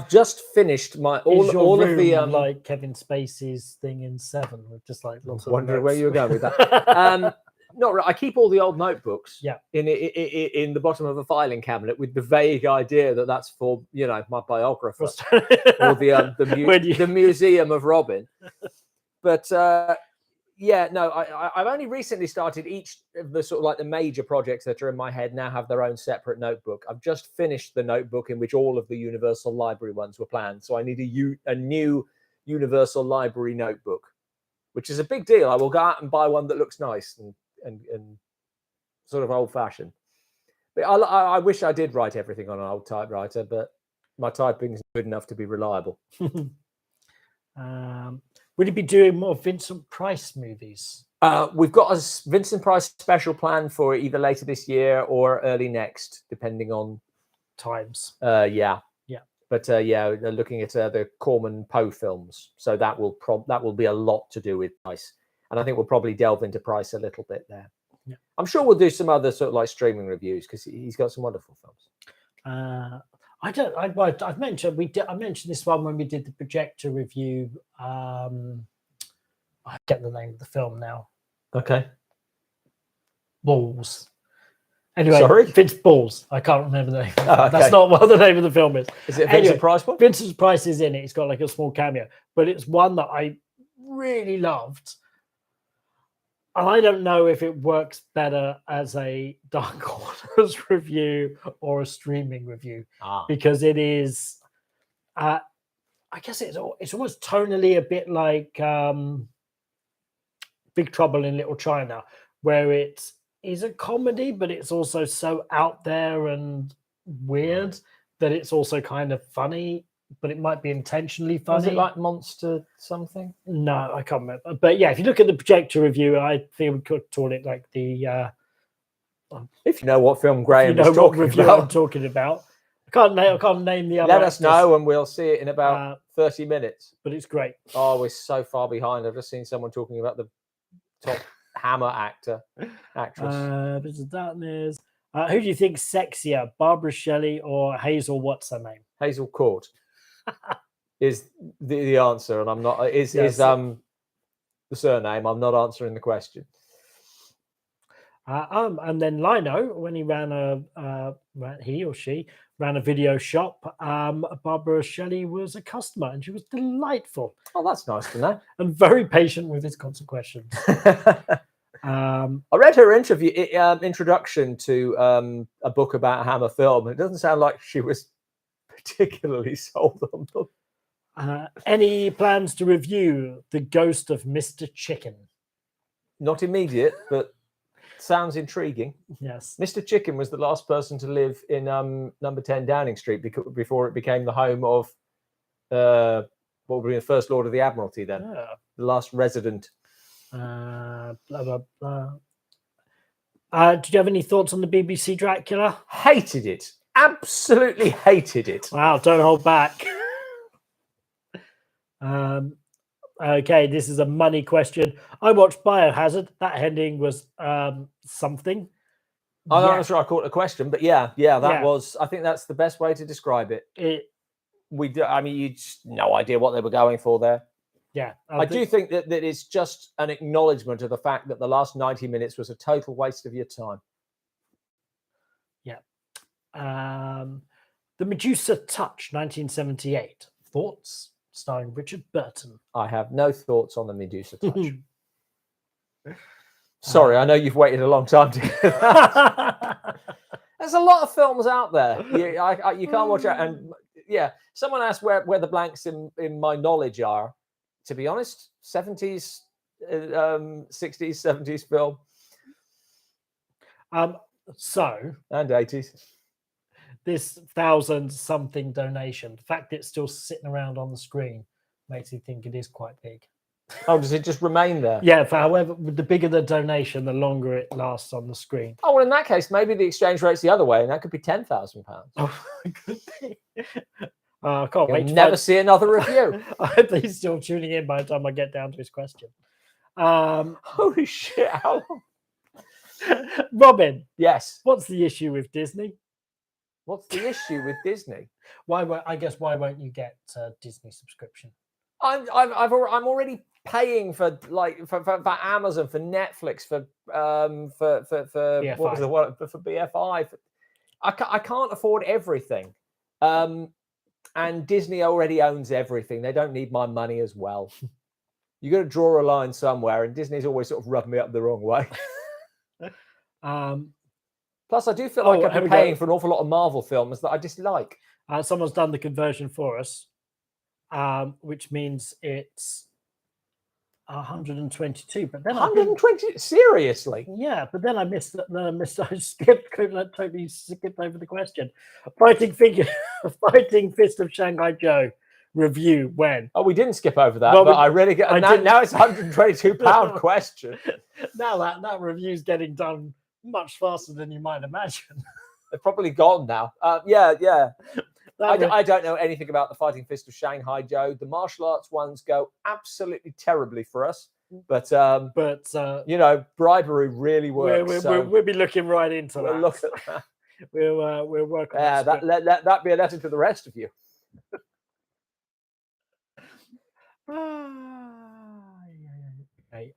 just finished my all of the like Kevin Spacey's thing in Seven with just like lots of wondering where you were going with that. Not right. I keep all the old notebooks in the bottom of a filing cabinet with the vague idea that that's for my biographer or the Museum of Robin. But I've only recently started. Each of the sort of like the major projects that are in my head now have their own separate notebook. I've just finished the notebook in which all of the Universal Library ones were planned. So I need a new Universal Library notebook, which is a big deal. I will go out and buy one that looks nice and sort of old-fashioned. But I wish I did write everything on an old typewriter, but my typing is good enough to be reliable. Would you be doing more Vincent Price movies? We've got a Vincent Price special plan for either later this year or early next, depending on times. Yeah. But they're looking at the Corman Poe films, so that will be a lot to do with Price, and I think we'll probably delve into Price a little bit there. Yeah. I'm sure we'll do some other sort of like streaming reviews because he's got some wonderful films. I mentioned this one when we did the projector review. I get the name of the film now. Okay. Balls. Anyway, sorry, Vince Balls. I can't remember the name. Oh, okay. That's not what the name of the film is. Is it Vincent Price one? Vincent Price is in it. He's got like a small cameo, but it's one that I really loved. And I don't know if it works better as a Dark Corners review or a streaming review, because it is, I guess it's almost tonally a bit like Big Trouble in Little China, where it is a comedy, but it's also so out there and weird that it's also kind of funny, but it might be intentionally funny. Was it like Monster something? No, I can't remember. But yeah, if you look at the projector review, I think we could call it like the. If you know what film Graham is talking review about. I'm talking about. I I can't name the other. Let us actors, know, and we'll see it in about 30 minutes. but it's great. Oh, we're so far behind. I've just seen someone talking about the top Hammer actress. Bits of Darkness. Who do you think's sexier, Barbara Shelley or Hazel? What's her name? Hazel Court is the answer, and I'm not. Is the surname? I'm not answering the question. And then Lino, when he ran he or she ran a video shop, Barbara Shelley was a customer, and she was delightful. Oh, that's nice to know. And very patient with his constant questions. I read her introduction to a book about Hammer film. It doesn't sound like she was particularly sold on them. Any plans to review The Ghost of Mr. Chicken? Not immediate, but sounds intriguing. Yes. Mr. Chicken was the last person to live in number 10 Downing Street before it became the home of what would be the First Lord of the Admiralty then. Yeah. The last resident. Blah, blah, blah. Did you have any thoughts on the BBC Dracula? Hated it. Absolutely hated it. Wow, don't hold back. Okay, this is a money question. I watched Biohazard. That ending was something. I'm not sure I caught a question, but that was. I think that's the best way to describe it. I mean, you just no idea what they were going for there. Yeah, I do think that it's just an acknowledgement of the fact that the last 90 minutes was a total waste of your time. Yeah. The Medusa Touch, 1978. Thoughts? Starring Richard Burton. I have no thoughts on the Medusa Touch. Sorry, I know you've waited a long time to get that. There's a lot of films out there. You can't watch it. And someone asked where the blanks in my knowledge are. To be honest, 70s, 60s, 70s film. And 80s. This 1,000-something donation, the fact it's still sitting around on the screen makes me think it is quite big. Oh, does it just remain there? Yeah, however, the bigger the donation, the longer it lasts on the screen. Oh, well, in that case, maybe the exchange rate's the other way, and that could be £10,000. Oh, it could be. I can't wait to never see another review. I hope he's still tuning in by the time I get down to his question. Holy shit, how long? Robin. Yes. What's the issue with Disney? What's the issue with Disney? Why won't you get a Disney subscription? I'm already paying for Amazon, for Netflix, for BFI. What was the word for BFI? I can't afford everything, and Disney already owns everything. They don't need my money as well. You got to draw a line somewhere, and Disney's always sort of rubbed me up the wrong way. Plus, I do feel like I've been paying for an awful lot of Marvel films that I dislike. Someone's done the conversion for us, which means it's 122. But then 120? Seriously? Yeah, but then I missed. I totally skipped over the question. Fighting Fist of Shanghai Joe review when? Oh, we didn't skip over that. Well, but I really get. Now it's £122 question. Now that review's getting done much faster than you might imagine. They're probably gone now. I don't know anything about the Fighting Fist of Shanghai Joe. The martial arts ones go absolutely terribly for us. But bribery really works. We'll be looking right into that. We'll look at that. We'll work on that. Let that be a lesson to the rest of you. Okay.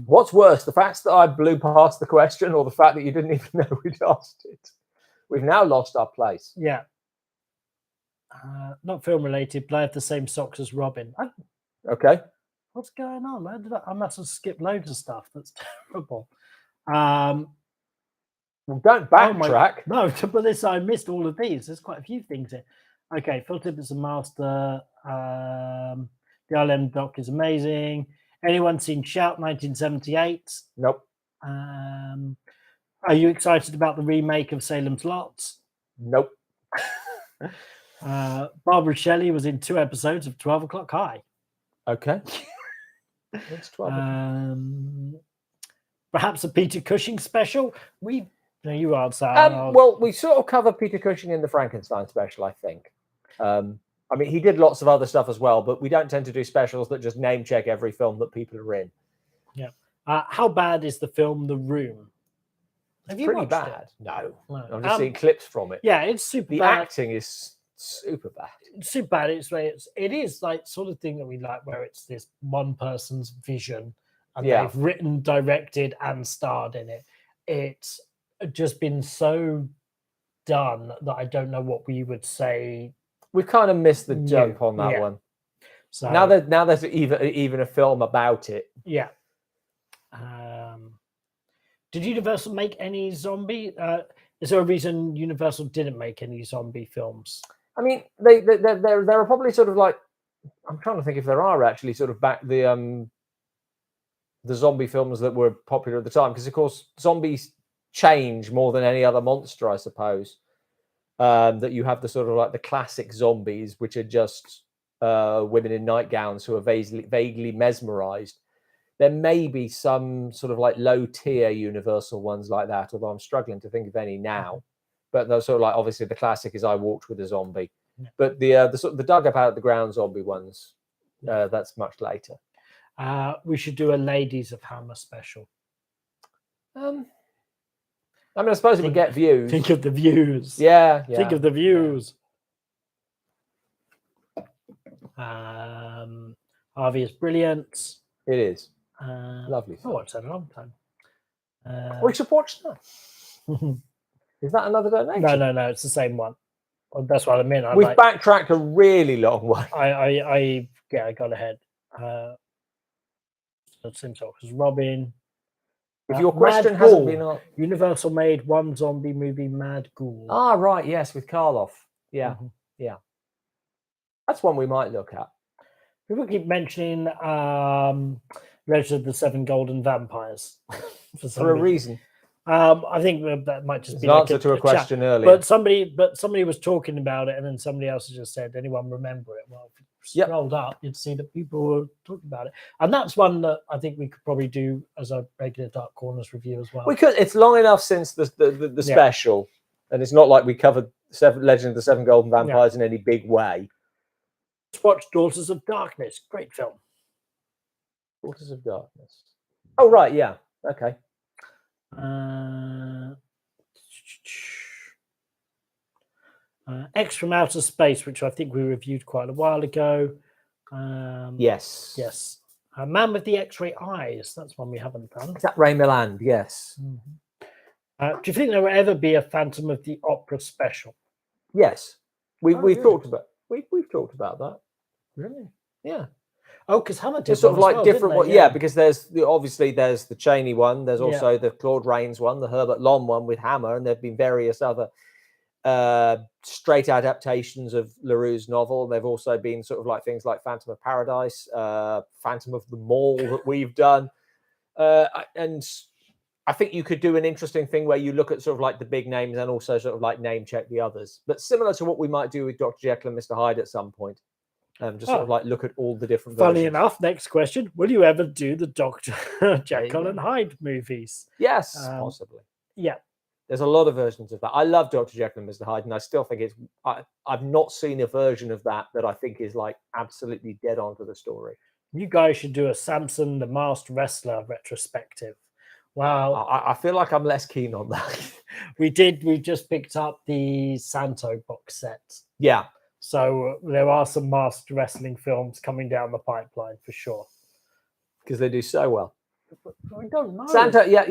What's worse, the fact that I blew past the question, or the fact that you didn't even know we'd asked it? We've now lost our place. Yeah. Not film related, but I have the same socks as Robin. Okay. What's going on? I must have skipped loads of stuff. That's terrible. Well, don't backtrack. No, but this I missed all of these. There's quite a few things here. Okay, Phil Tippett's a master. The ILM doc is amazing. Anyone seen Shout 1978? Nope. Are you excited about the remake of Salem's Lot? Nope. Barbara Shelley was in 2 episodes of 12 O'Clock High. Okay. That's 12. Perhaps a Peter Cushing special. We've No, you answer. I'll- Well, we sort of cover Peter Cushing in the Frankenstein special, I think. I mean, he did lots of other stuff as well, but we don't tend to do specials that just name check every film that people are in. Yeah. How bad is the film The Room? Have you Pretty watched bad. it? No, No. I've just seen clips from it. Yeah, it's super The bad. acting is super bad. It's super bad. It is like sort of thing that we like, where it's this one person's vision, and Yeah. they've written, directed, and starred in it. It's just been so done that I don't know what we would say. We've kind of missed the New, jump on that yeah. one. So Now there's even a film about it. yeah. Did Universal make any zombie? Is there a reason Universal didn't make any zombie films? I mean, there are probably sort of like, I'm trying to think if there are actually sort of back the zombie films that were popular at the time, because of course zombies change more than any other monster, I suppose. That you have the sort of like the classic zombies, which are just women in nightgowns who are vaguely mesmerized. There may be some sort of like low tier Universal ones like that, although I'm struggling to think of any now. But those sort of like, obviously the classic is I Walked with a Zombie, but the sort of the dug up out of the ground zombie ones, that's much later. We should do a Ladies of Hammer special. I mean, I suppose it would get views. Think of the views. Yeah. Think of the views. Harvey is brilliant. It is. Lovely. I watched that a long time. We should watch that. Is that another donation? No. It's the same one. Well, that's what I mean. We've backtracked a really long way. I got ahead. It seems so. Because Robin. If your question hasn't been on, Universal made one zombie movie, Mad Ghoul. Ah, right, yes, with Karloff. Yeah, yeah. That's one we might look at. People keep mentioning Legend of the Seven Golden Vampires for a reason. I think that might just be an like answer to a question chat. earlier. But somebody was talking about it, and then somebody else has just said, "Anyone remember it?" Well, if you scrolled up, you'd see that people were talking about it, and that's one that I think we could probably do as a regular Dark Corners review as well. We could. It's long enough since the special, and it's not like we covered Legend of the Seven Golden Vampires in any big way. Let's watch Daughters of Darkness. Great film. Daughters of Darkness. Oh right, yeah. Okay. X from Outer Space, which I think we reviewed quite a while ago. Yes. Man with the X-ray eyes. That's one we haven't done. Is that Ray Milland? Yes. Do you think there will ever be a Phantom of the Opera special? Yes. We've talked about talked about that. Really? Yeah. Oh, because Hammer did sort of like well, different one. Yeah, because there's the Chaney one. There's also the Claude Rains one, the Herbert Lom one with Hammer, and there've been various other straight adaptations of LaRue's novel. There've also been sort of like things like Phantom of Paradise, Phantom of the Mall that we've done, and I think you could do an interesting thing where you look at sort of like the big names and also sort of like name check the others, but similar to what we might do with Dr. Jekyll and Mr. Hyde at some point. Just sort of like look at all the different versions. Funny enough, next question. Will you ever do the Dr. Jekyll and Hyde movies? Yes, possibly. Yeah. There's a lot of versions of that. I love Dr. Jekyll and Mr. Hyde, and I still think it's... I've not seen a version of that I think is like absolutely dead on to the story. You guys should do a Samson the Masked Wrestler retrospective. Wow. I feel like I'm less keen on that. We just picked up the Santo box set. Yeah. So there are some masked wrestling films coming down the pipeline for sure. Because they do so well. We don't know. Santa, yeah.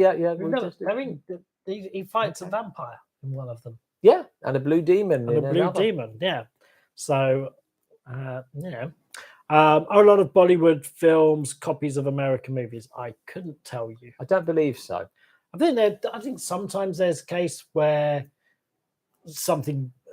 I mean, he fights a vampire in one of them. Yeah, and a blue demon. And a blue demon, yeah. So, are a lot of Bollywood films copies of American movies? I couldn't tell you. I don't believe so. I think sometimes there's a case where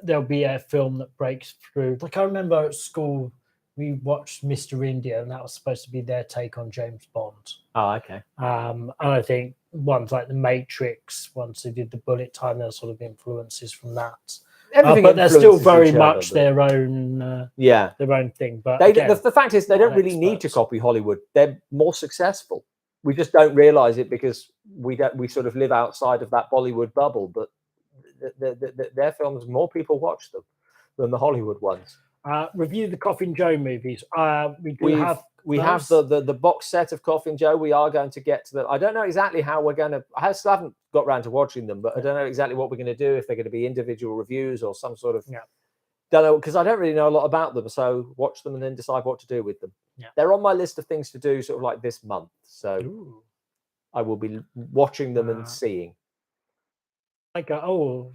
there'll be a film that breaks through. Like I remember at school, we watched Mr. India, and that was supposed to be their take on James Bond. Oh, okay. And I think ones like The Matrix, once they did the bullet time, there's sort of influences from that. But they're still very much their own thing. But the fact is they don't really need to copy Hollywood. They're more successful. we just don't realize it because we sort of live outside of that Bollywood bubble. But their films, more people watch them than the Hollywood ones. Review the Coffin Joe movies. We have the box set of Coffin Joe. We are going to get to them. I don't know exactly how we're going to. I still haven't got around to watching them, but I don't know exactly what we're going to do. If they're going to be individual reviews or some sort of. Yeah. Don't know, because I don't really know a lot about them. So watch them and then decide what to do with them. Yeah. They're on my list of things to do, sort of like this month. So Ooh. I will be watching them and seeing. I go,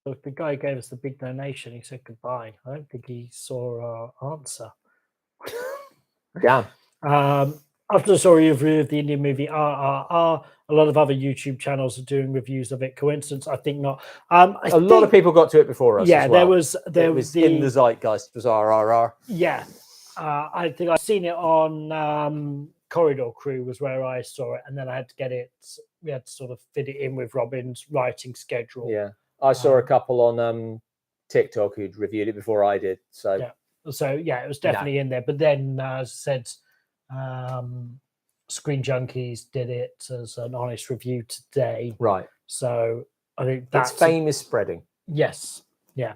look, the guy gave us the big donation. He said goodbye. I don't think he saw our answer. Yeah. After I saw a review of the Indian movie RRR, a lot of other YouTube channels are doing reviews of it. Coincidence? I think not. A lot of people got to it before us. Yeah, as well. there was in the zeitgeist. It was RRR. Yeah, I think I've seen it on Corridor Crew was where I saw it, and then I had to get it. We had to sort of fit it in with Robin's writing schedule. Yeah, I saw a couple on TikTok who'd reviewed it before I did. So yeah, it was definitely in there. But then, as I said, Screen Junkies did it as an honest review today. Right. So I think that's fame is spreading. Yes. Yeah.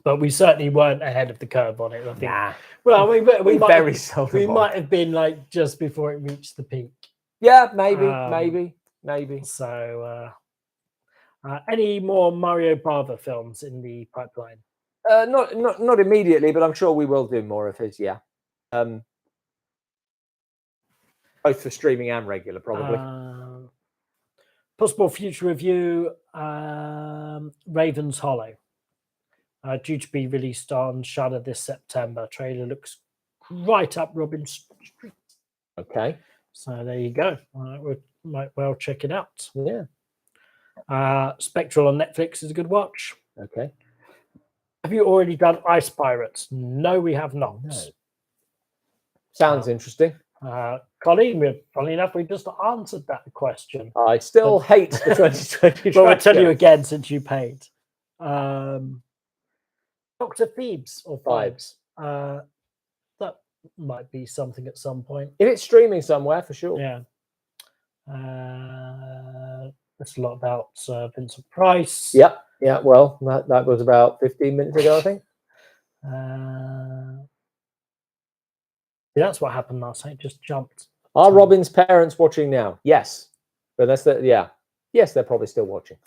But we certainly weren't ahead of the curve on it. I think. Nah. Well, we might have been like just before it reached the peak. Yeah, maybe. So, any more Mario Bava films in the pipeline? Not immediately, but I'm sure we will do more of his. Yeah. Both for streaming and regular, probably. Possible future review: Raven's Hollow. Due to be released on Shudder this September. Trailer looks right up Robin's street. Okay. So there you go. We might well check it out. Yeah. Spectral on Netflix is a good watch. Okay. Have you already done Ice Pirates? No, we have not. No. Sounds interesting. Colleen, funny enough, we just answered that question. I still hate the 2020. Well, I'll tell you again since you paid. Dr. Phoebes or Fibes. That might be something at some point. If it's streaming somewhere, for sure. Yeah. There's a lot about Vincent Price. Yeah. Well, that was about 15 minutes ago, I think. Yeah, that's what happened last night. Just jumped. Are Robin's parents watching now? Yes. But yes, they're probably still watching.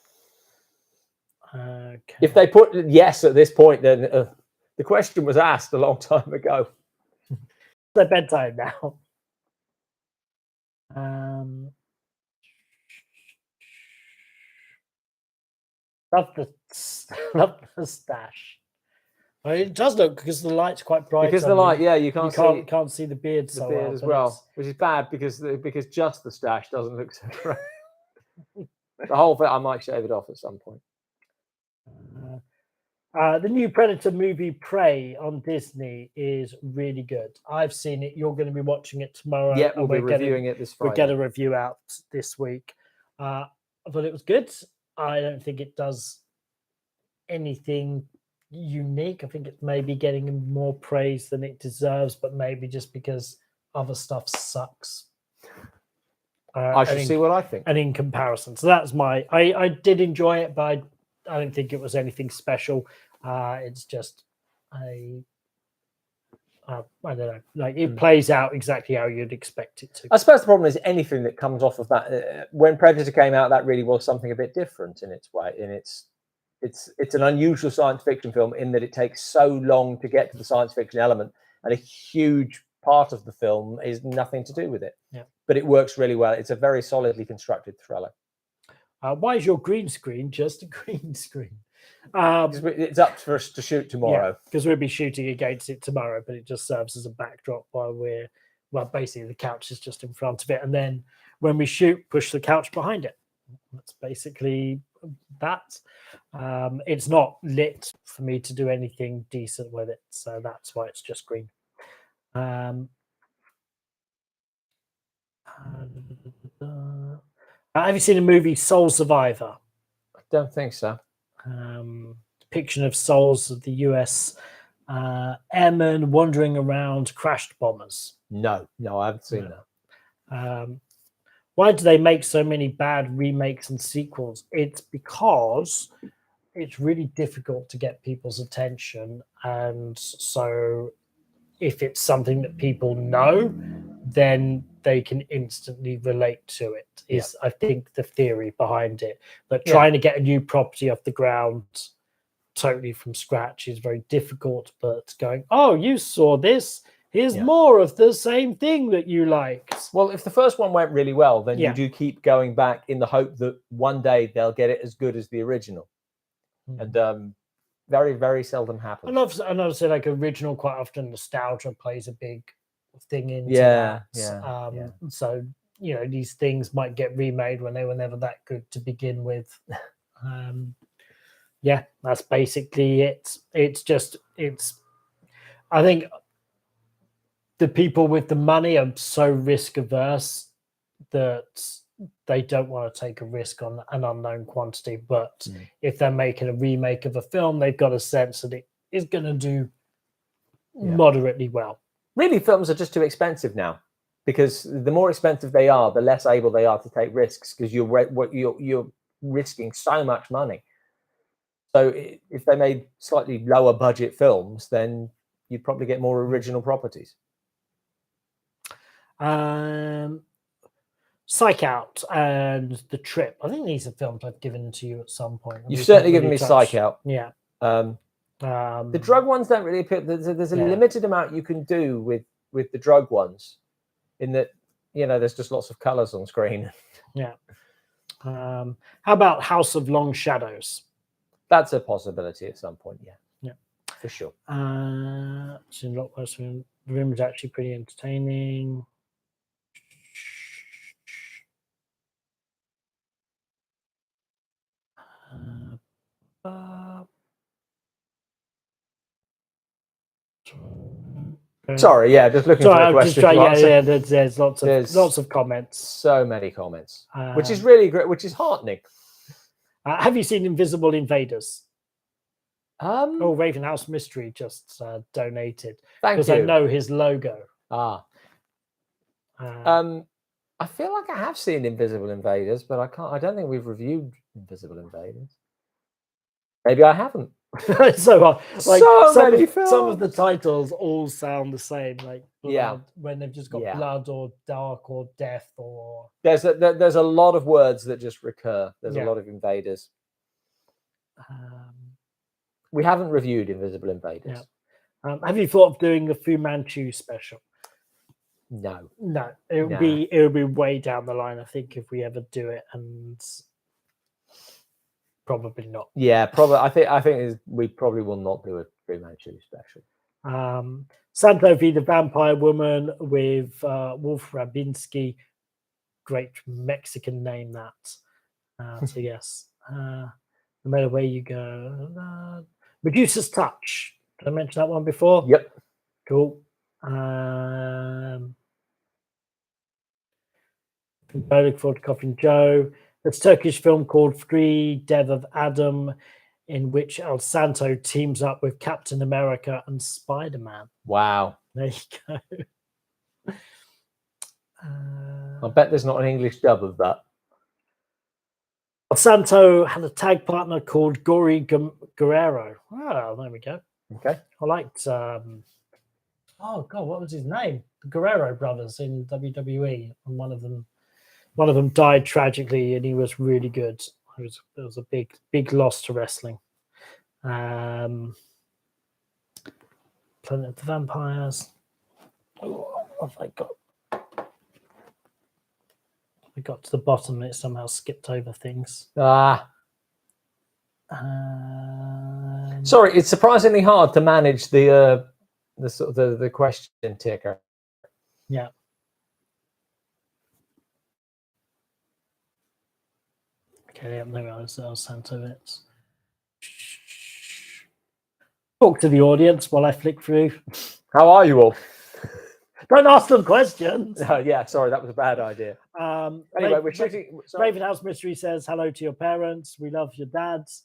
Okay. If they put yes at this point, then the question was asked a long time ago. Their bedtime now. Love the stash. Well, it does look because the light's quite bright. Because the light, you can't see the beard so beard well as well, which is bad because just the stash doesn't look so great. The whole thing, I might shave it off at some point. The new Predator movie, Prey, on Disney is really good. I've seen it. You're going to be watching it tomorrow. Yeah, we'll be reviewing it this Friday. We'll get a review out this week. I thought it was good. I don't think it does anything unique. I think it's maybe getting more praise than it deserves, but maybe just because other stuff sucks. I should see what I think. And in comparison, so that's I did enjoy it, but I don't think it was anything special. It's just I don't know, like it plays out exactly how you'd expect it to. I suppose the problem is anything that comes off of that. When Predator came out, that really was something a bit different in its way. And it's an unusual science fiction film in that it takes so long to get to the science fiction element, and a huge part of the film is nothing to do with it. Yeah, but it works really well. It's a very solidly constructed thriller. Why is your green screen just a green screen? It's up for us to shoot tomorrow. Because we'll be shooting against it tomorrow, but it just serves as a backdrop while basically the couch is just in front of it. And then when we shoot, push the couch behind it. That's basically that. It's not lit for me to do anything decent with it. So that's why it's just green. Have you seen the movie Soul Survivor? I don't think so. Depiction of souls of the US airmen wandering around crashed bombers. No, I haven't seen that. Why do they make so many bad remakes and sequels? It's because it's really difficult to get people's attention. And so if it's something that people know, then they can instantly relate to it, is I think the theory behind it. But trying to get a new property off the ground totally from scratch is very difficult. But going, oh, you saw this, here's more of the same thing that you liked. Well, if the first one went really well, then you do keep going back in the hope that one day they'll get it as good as the original. And very, very seldom happens. And obviously, like original, quite often nostalgia plays a big thing into that. So, you know, these things might get remade when they were never that good to begin with. That's basically it. I think the people with the money are so risk averse that they don't want to take a risk on an unknown quantity. But if they're making a remake of a film, they've got a sense that it is going to do moderately well. Really, films are just too expensive now, because the more expensive they are, the less able they are to take risks, because you're risking so much money. So if they made slightly lower budget films, then you'd probably get more original properties. Psych Out and The Trip. I think these are films I've given to you at some point. You've certainly given me Psych Out. Yeah. The drug ones don't really appeal. There's a limited amount you can do with the drug ones, in that, you know, there's just lots of colors on screen. Yeah. How about House of Long Shadows? That's a possibility at some point. Yeah, for sure. It's a lot worse. The room is actually pretty entertaining. Sorry, just looking for a question. There's lots of comments. So many comments, which is really great, which is heartening. Have you seen Invisible Invaders? Raven House Mystery just donated. Thank you. Because I know his logo. I feel like I have seen Invisible Invaders, but I don't think we've reviewed Invisible Invaders. Maybe I haven't. Some of the titles all sound the same, like when they've just got blood or dark or death, or there's a lot of words that just recur. There's a lot of invaders. We haven't reviewed Invisible Invaders. Have you thought of doing the Fu Manchu special? No. It would be way down the line, I think, if we ever do it, and probably not. Yeah, probably. I think we probably will not do a Fu Manchu special. Santo v the Vampire Woman with Wolf Rabinsky. Great Mexican name, that. So yes, no matter where you go. Medusa's Touch. Did I mention that one before? Yep. Cool. I look forward to Coffee and Joe. There's a Turkish film called Free Death of Adam, in which El Santo teams up with Captain America and Spider-Man. Wow. There you go. I bet there's not an English dub of that. El Santo had a tag partner called Gory Guerrero. Oh, there we go. Okay. I liked, what was his name? The Guerrero brothers in WWE. And one of them died tragically, and he was really good. It was a big loss to wrestling. Planet of the Vampires. Oh, what have I got? I got to the bottom and it somehow skipped over things. Sorry, it's surprisingly hard to manage the question ticker. Yeah. Okay, there I was sent to it. Talk to the audience while I flick through. How are you all? Don't ask them questions. Sorry, that was a bad idea. Anyway, we're shooting. Raven House Mystery says hello to your parents. We love your dads.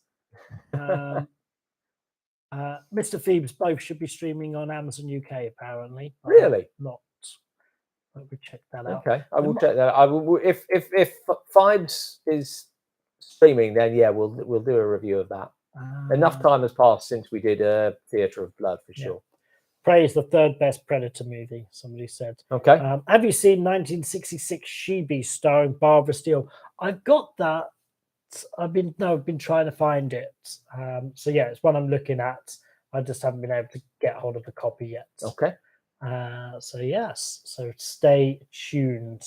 Mr. Phoebes both should be streaming on Amazon UK, apparently. Really? Not Let me check that out. Okay, I will check that. I will if Fives is streaming, then yeah, we'll do a review of that. Enough time has passed since we did Theatre of Blood for sure. Prey is the third best Predator movie, somebody said. Okay. Have you seen 1966 She-Beast starring Barbara Steele? I've got that. I've been trying to find it. So yeah, it's one I'm looking at. I just haven't been able to get hold of the copy yet. Okay. So yes, so stay tuned.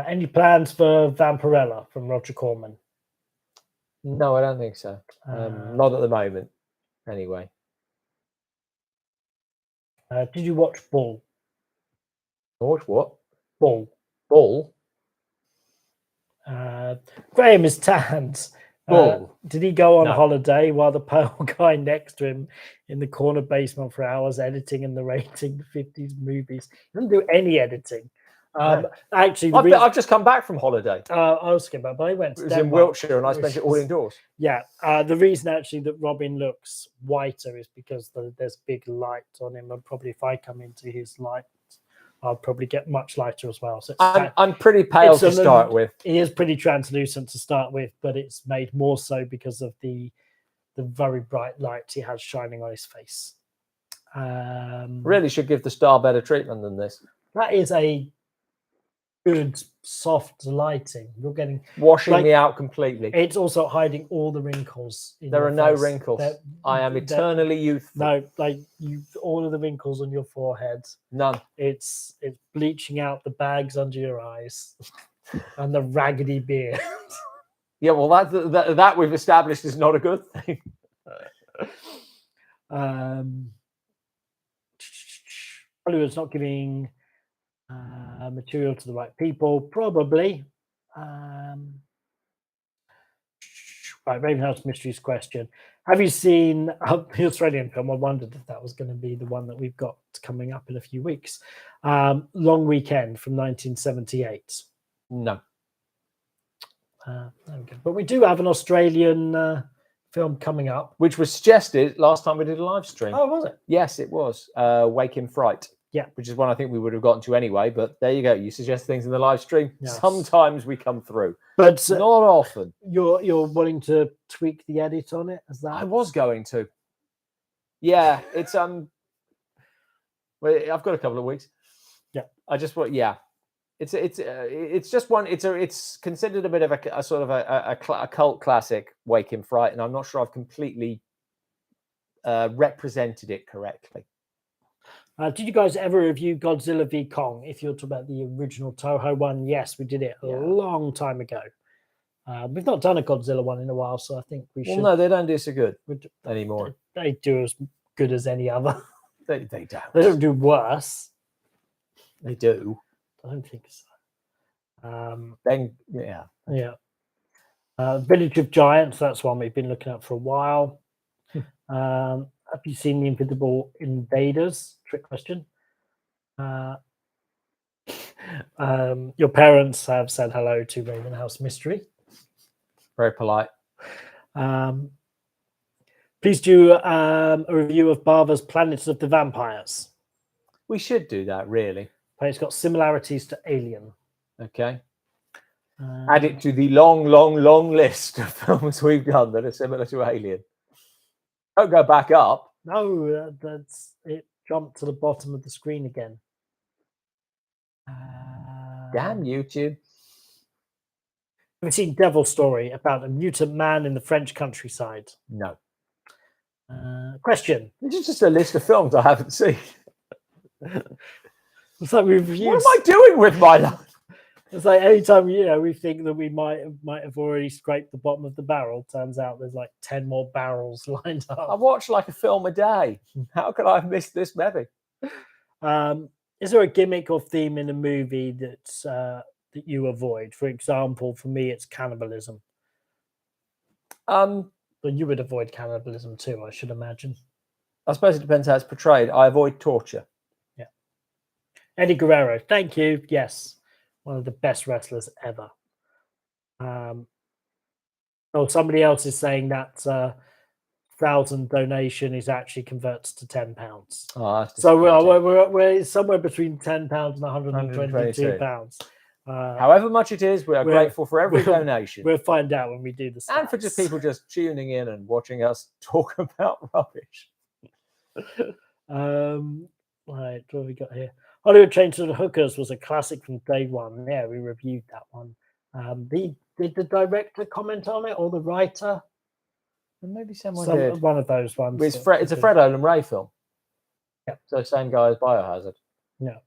Any plans for Vampirella from Roger Corman? No, I don't think so. Not at the moment, anyway. Did you watch Bull? Watch what? Bull. Bull? Graham is tanned. Bull. Did he go on holiday while the pale guy next to him in the corner basement for hours editing and narrating the 50s movies? He doesn't do any editing. Actually, I've just come back from holiday. I was thinking about, but I went to It was in Wiltshire and I spent it all indoors. Yeah. The reason actually that Robin looks whiter is because there's big light on him, and probably if I come into his light, I'll probably get much lighter as well. So I'm pretty pale to start with. He is pretty translucent to start with, but it's made more so because of the very bright light he has shining on his face. Really should give the star better treatment than this. That is a good soft lighting. You're getting washing me out completely. It's also hiding all the wrinkles. There are no wrinkles. I am eternally youthful. No, like all of the wrinkles on your forehead. None. It's bleaching out the bags under your eyes and the raggedy beard. Yeah, well, that we've established is not a good thing. Hollywood's not giving material to the right people, probably. Right, Ravenhouse Mysteries question. Have you seen the Australian film? I wondered if that was going to be the one that we've got coming up in a few weeks. Long Weekend from 1978. No. There we go. But we do have an Australian film coming up. Which was suggested last time we did a live stream. Oh, was it? Yes, it was. Wake in Fright. Yeah. Which is one I think we would have gotten to anyway, but there you go. You suggest things in the live stream. Yes. Sometimes we come through. But not often. You're wanting to tweak the edit on it? Is that I was going to. Yeah, it's I've got a couple of weeks. Yeah. I just want It's just one. It's considered a bit of a sort of a cult classic, Wake in Fright, and I'm not sure I've completely represented it correctly. Did you guys ever review Godzilla v Kong? If you're talking about the original Toho one, yes, we did it a long time ago. We've not done a Godzilla one in a while, so I think we should. Well, no, they don't do so good anymore. They do as good as any other. They don't. They don't do worse. They do. I don't think so. Then Village of Giants. That's one we've been looking at for a while. Have you seen The Invisible Invaders? Trick question. Your parents have said hello to Ravenhouse Mystery. Very polite. Please do a review of Bava's Planets of the Vampires. We should do that, really. It's got similarities to Alien. Okay. Add it to the long, long, long list of films we've done that are similar to Alien. Don't go back up. No, that's it. Jumped to the bottom of the screen again. Damn YouTube. Have you seen Devil Story about a mutant man in the French countryside? No. Question. This is just a list of films I haven't seen. It's like we've reviewed. What am I doing with my life? It's like anytime we think that we might have already scraped the bottom of the barrel, turns out there's like 10 more barrels lined up. I watch like a film a day. How could I have missed this many? Is there a gimmick or theme in a movie that you avoid? For example, for me, it's cannibalism. But you would avoid cannibalism too, I should imagine. I suppose it depends how it's portrayed. I avoid torture. Yeah. Eddie Guerrero, thank you. Yes. One of the best wrestlers ever. Somebody else is saying that 1,000 donation is actually converts to £10. Oh, that's So disappointing. we're somewhere between £10 and £122. However much it is, we are grateful for every donation. We'll find out when we do the stats. And for just people just tuning in and watching us talk about rubbish. Right, what have we got here? Hollywood Train to the Hookers was a classic from day one. Yeah, we reviewed that one. Did the director comment on it or the writer? And maybe someone did. One of those ones. It's a Fred Olen Ray film. Yeah. So same guy as Biohazard. Yeah.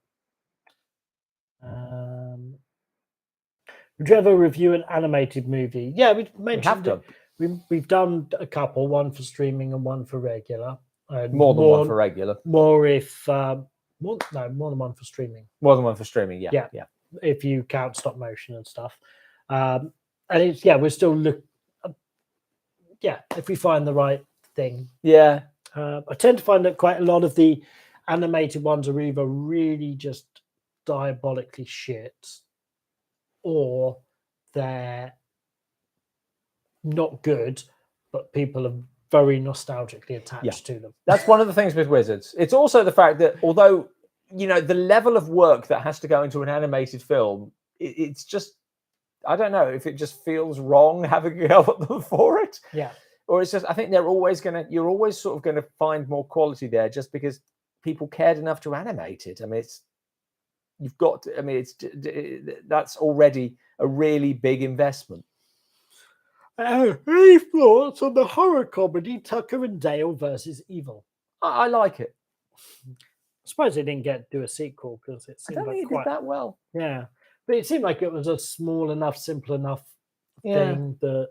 Would you ever review an animated movie? Yeah, we mentioned we've done a couple, one for streaming and one for regular. More than one for regular. More than one for streaming. More than one for streaming, yeah. If you count stop motion and stuff. And it's we're still if we find the right thing. Yeah. I tend to find that quite a lot of the animated ones are either really just diabolically shit or they're not good, but people are very nostalgically attached to them. That's one of the things with Wizards. It's also the fact that although, the level of work that has to go into an animated film, it's just, I don't know if it just feels wrong having a go at them for it. Yeah. Or it's just, I think you're always sort of going to find more quality there just because people cared enough to animate it. I mean, that's already a really big investment. Any thoughts on the horror comedy Tucker and Dale versus Evil? I like it. I suppose they didn't do a sequel because it seemed think it did that well. Yeah, but it seemed like it was a small enough, simple enough thing that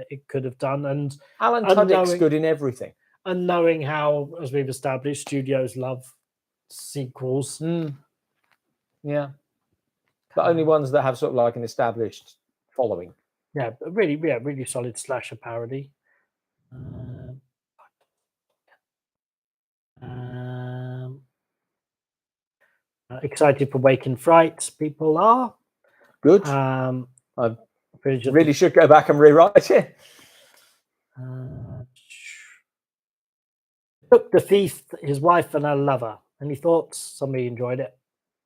it could have done. And Alan Tudyk's good in everything. And knowing how, as we've established, studios love sequels. Yeah, but only ones that have sort of like an established following. Yeah, really solid slasher parody. Excited for Wake and Fright. People are good. I really should go back and rewrite it. Took the thief, his wife, and her lover. Any thoughts? Somebody enjoyed it.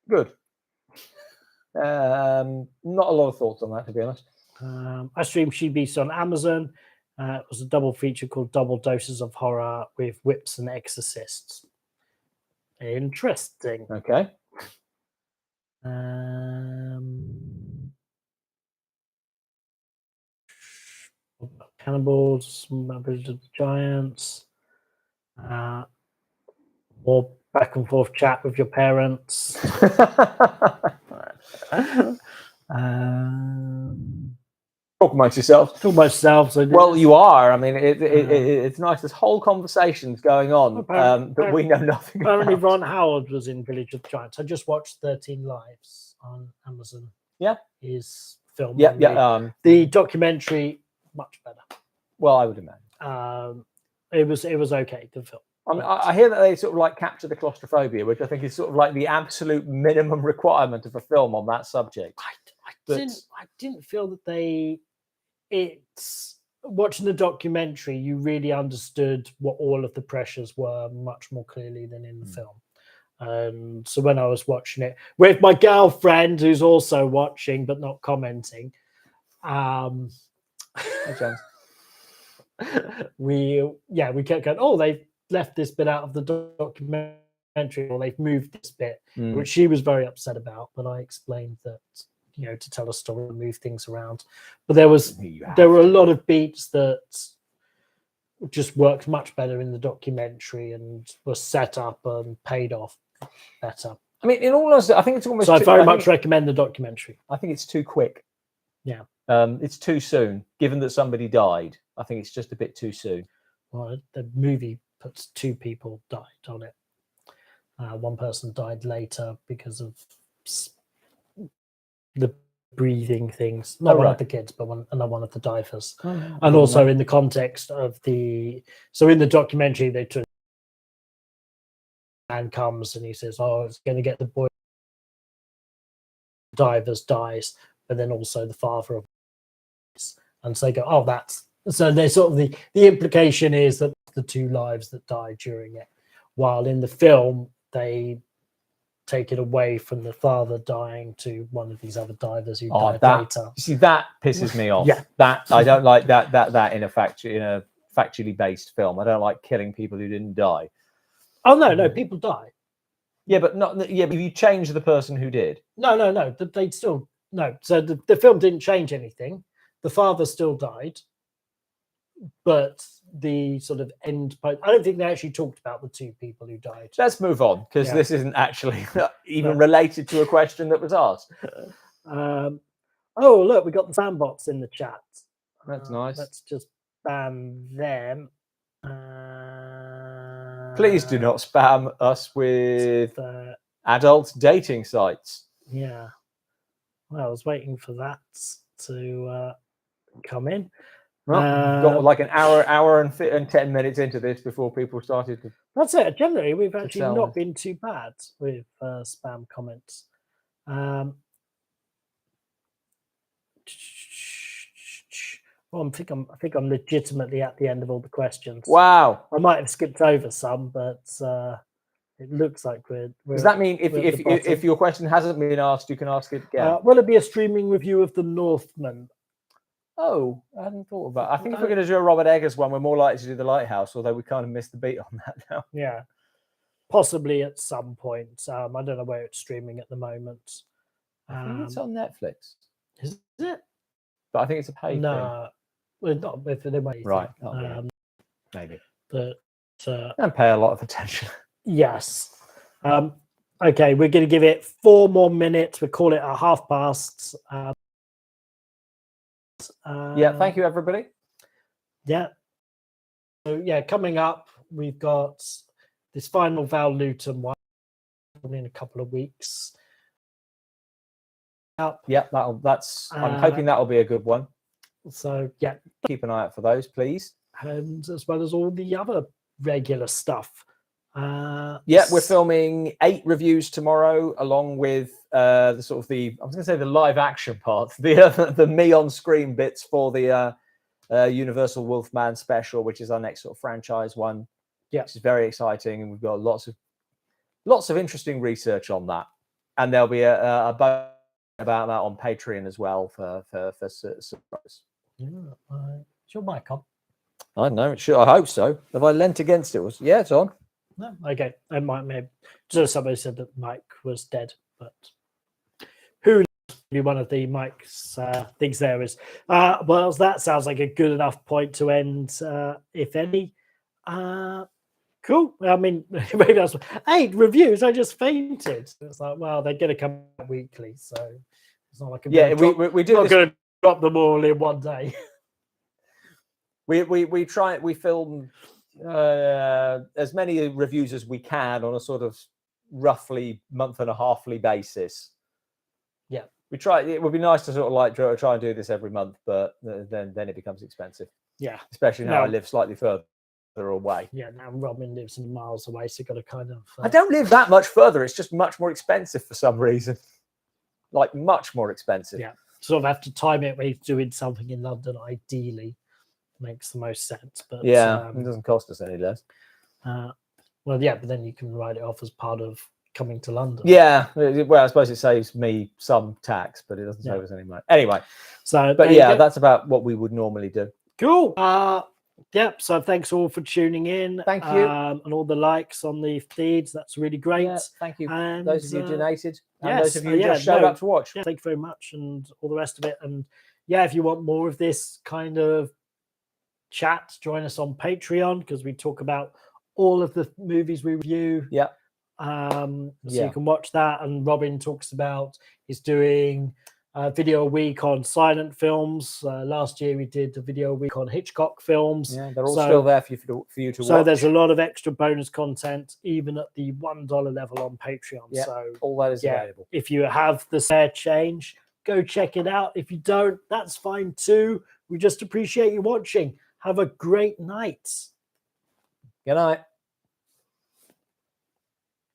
Good. Not a lot of thoughts on that, to be honest. I streamed She Beast on Amazon. It was a double feature called Double Doses of Horror with Whips and Exorcists. Interesting. Okay. Cannibals, Village of the Giants. More back and forth chat with your parents. Talk about yourself. Talk about yourself. So well, you are. I mean, it's nice. There's whole conversations going on that we know nothing about. Apparently, Ron Howard was in Village of the Giants. I just watched 13 Lives on Amazon. Yeah. His film. Yeah. The documentary, much better. Well, I would imagine. It was okay, the film. I mean, I hear that they sort of like capture the claustrophobia, which I think is sort of like the absolute minimum requirement of a film on that subject. I didn't feel that it's watching the documentary, you really understood what all of the pressures were much more clearly than in the film. So when I was watching it with my girlfriend, who's also watching but not commenting, we kept going, oh, they've left this bit out of the documentary, or they've moved this bit, which she was very upset about. But I explained that, to tell a story and move things around. But there were a lot of beats that just worked much better in the documentary and were set up and paid off better. I mean, in all honesty, I think it's almost. So I very much recommend the documentary. I think it's too quick. Yeah. It's too soon, given that somebody died. I think it's just a bit too soon. Well, the movie puts 2 people died on it. One person died later because of the breathing things. Not one of the kids, but another one of the divers. And also in the context of in the documentary, they took man comes and he says, "Oh, it's going to get the boy." Divers dies, but then also the father of, and so they go, "Oh, that's." So they sort of the implication is that the 2 lives that die during it, while in the film they take it away from the father dying to one of these other divers who died later. You see, that pisses me off. Yeah. That I don't like that in a factually based film. I don't like killing people who didn't die. Oh no, people die. Yeah, but not. Yeah, but you change the person who did. No. They'd still no. So the film didn't change anything. The father still died, but the sort of end point. I don't think they actually talked about the 2 people who died. Let's move on, because this isn't actually even related to a question that was asked. Oh, look, we got the fanbots in the chat. That's nice. Let's just ban them. Please do not spam us with adult dating sites. Yeah. Well, I was waiting for that to come in. Well, got like an hour and 10 minutes into this before people started to... That's it. Generally, we've actually not been too bad with spam comments. Well, I think I'm legitimately at the end of all the questions. Wow. I might have skipped over some, but it looks like we're Does that mean if your question hasn't been asked, you can ask it again? Will it be a streaming review of The Northman? Oh, I hadn't thought about it. I think if we're going to do a Robert Eggers one, we're more likely to do The Lighthouse, although we kind of missed the beat on that now. Yeah, possibly at some point. I don't know where it's streaming at the moment. I think it's on Netflix. Is it? But I think it's a paid thing. No, well, not if they might. Right. Maybe. But and pay a lot of attention. Yes. Okay, we're going to give it 4 more minutes. We call it a past. Yeah, thank you, everybody. Yeah. So, yeah, coming up, we've got this final Val Luton one in a couple of weeks. Yeah, I'm hoping that'll be a good one. So, yeah. Keep an eye out for those, please. And as well as all the other regular stuff. Yeah, we're filming 8 reviews tomorrow, along with I was going to say the live action part, the me on screen bits for the Universal Wolfman special, which is our next sort of franchise one. Yeah, which is very exciting, and we've got lots of interesting research on that, and there'll be a about that on Patreon as well for surprise. Yeah, is your mic on? I don't know. I hope so. Have I leant against it? Yeah, it's on. No, okay. I might maybe just somebody said that Mike was dead, but who knows? Maybe one of the Mike's things there is. Well, that sounds like a good enough point to end, if any. Cool. I mean, maybe that's 8 reviews. I just fainted. It's like, well, they're going to come out weekly, so it's not like I'm we do. Not going to drop them all in one day. We film as many reviews as we can on a sort of roughly month and a halfly basis. Yeah, we try. It would be nice to sort of like try and do this every month, but then it becomes expensive. Yeah, especially now I live slightly further away. Yeah, now Robin lives miles away, so you've got to kind of. I don't live that much further. It's just much more expensive for some reason. Like much more expensive. Yeah, sort of have to time it when he's doing something in London. Ideally, makes the most sense. But yeah, it doesn't cost us any less. Well, yeah, but then you can write it off as part of coming to London. Yeah, well, I suppose it saves me some tax, but it doesn't save us any money. Anyway, so but yeah, that's about what we would normally do. Cool. Yep. So thanks all for tuning in. Thank you, and all the likes on the feeds. That's really great. Yeah, thank you. And those of you donated, and yes, those of you just showed up to watch. Yeah, thank you very much, and all the rest of it. And yeah, if you want more of this kind of chat, join us on Patreon, because we talk about all of the movies we review. Yeah. So you can watch that. And Robin talks about he's doing a video a week on silent films. Last year we did a video a week on Hitchcock films. Yeah, they're all still there for you to watch. So there's a lot of extra bonus content, even at the $1 level on Patreon. Yeah, so all that is available. If you have the spare change, go check it out. If you don't, that's fine too. We just appreciate you watching. Have a great night. Good night.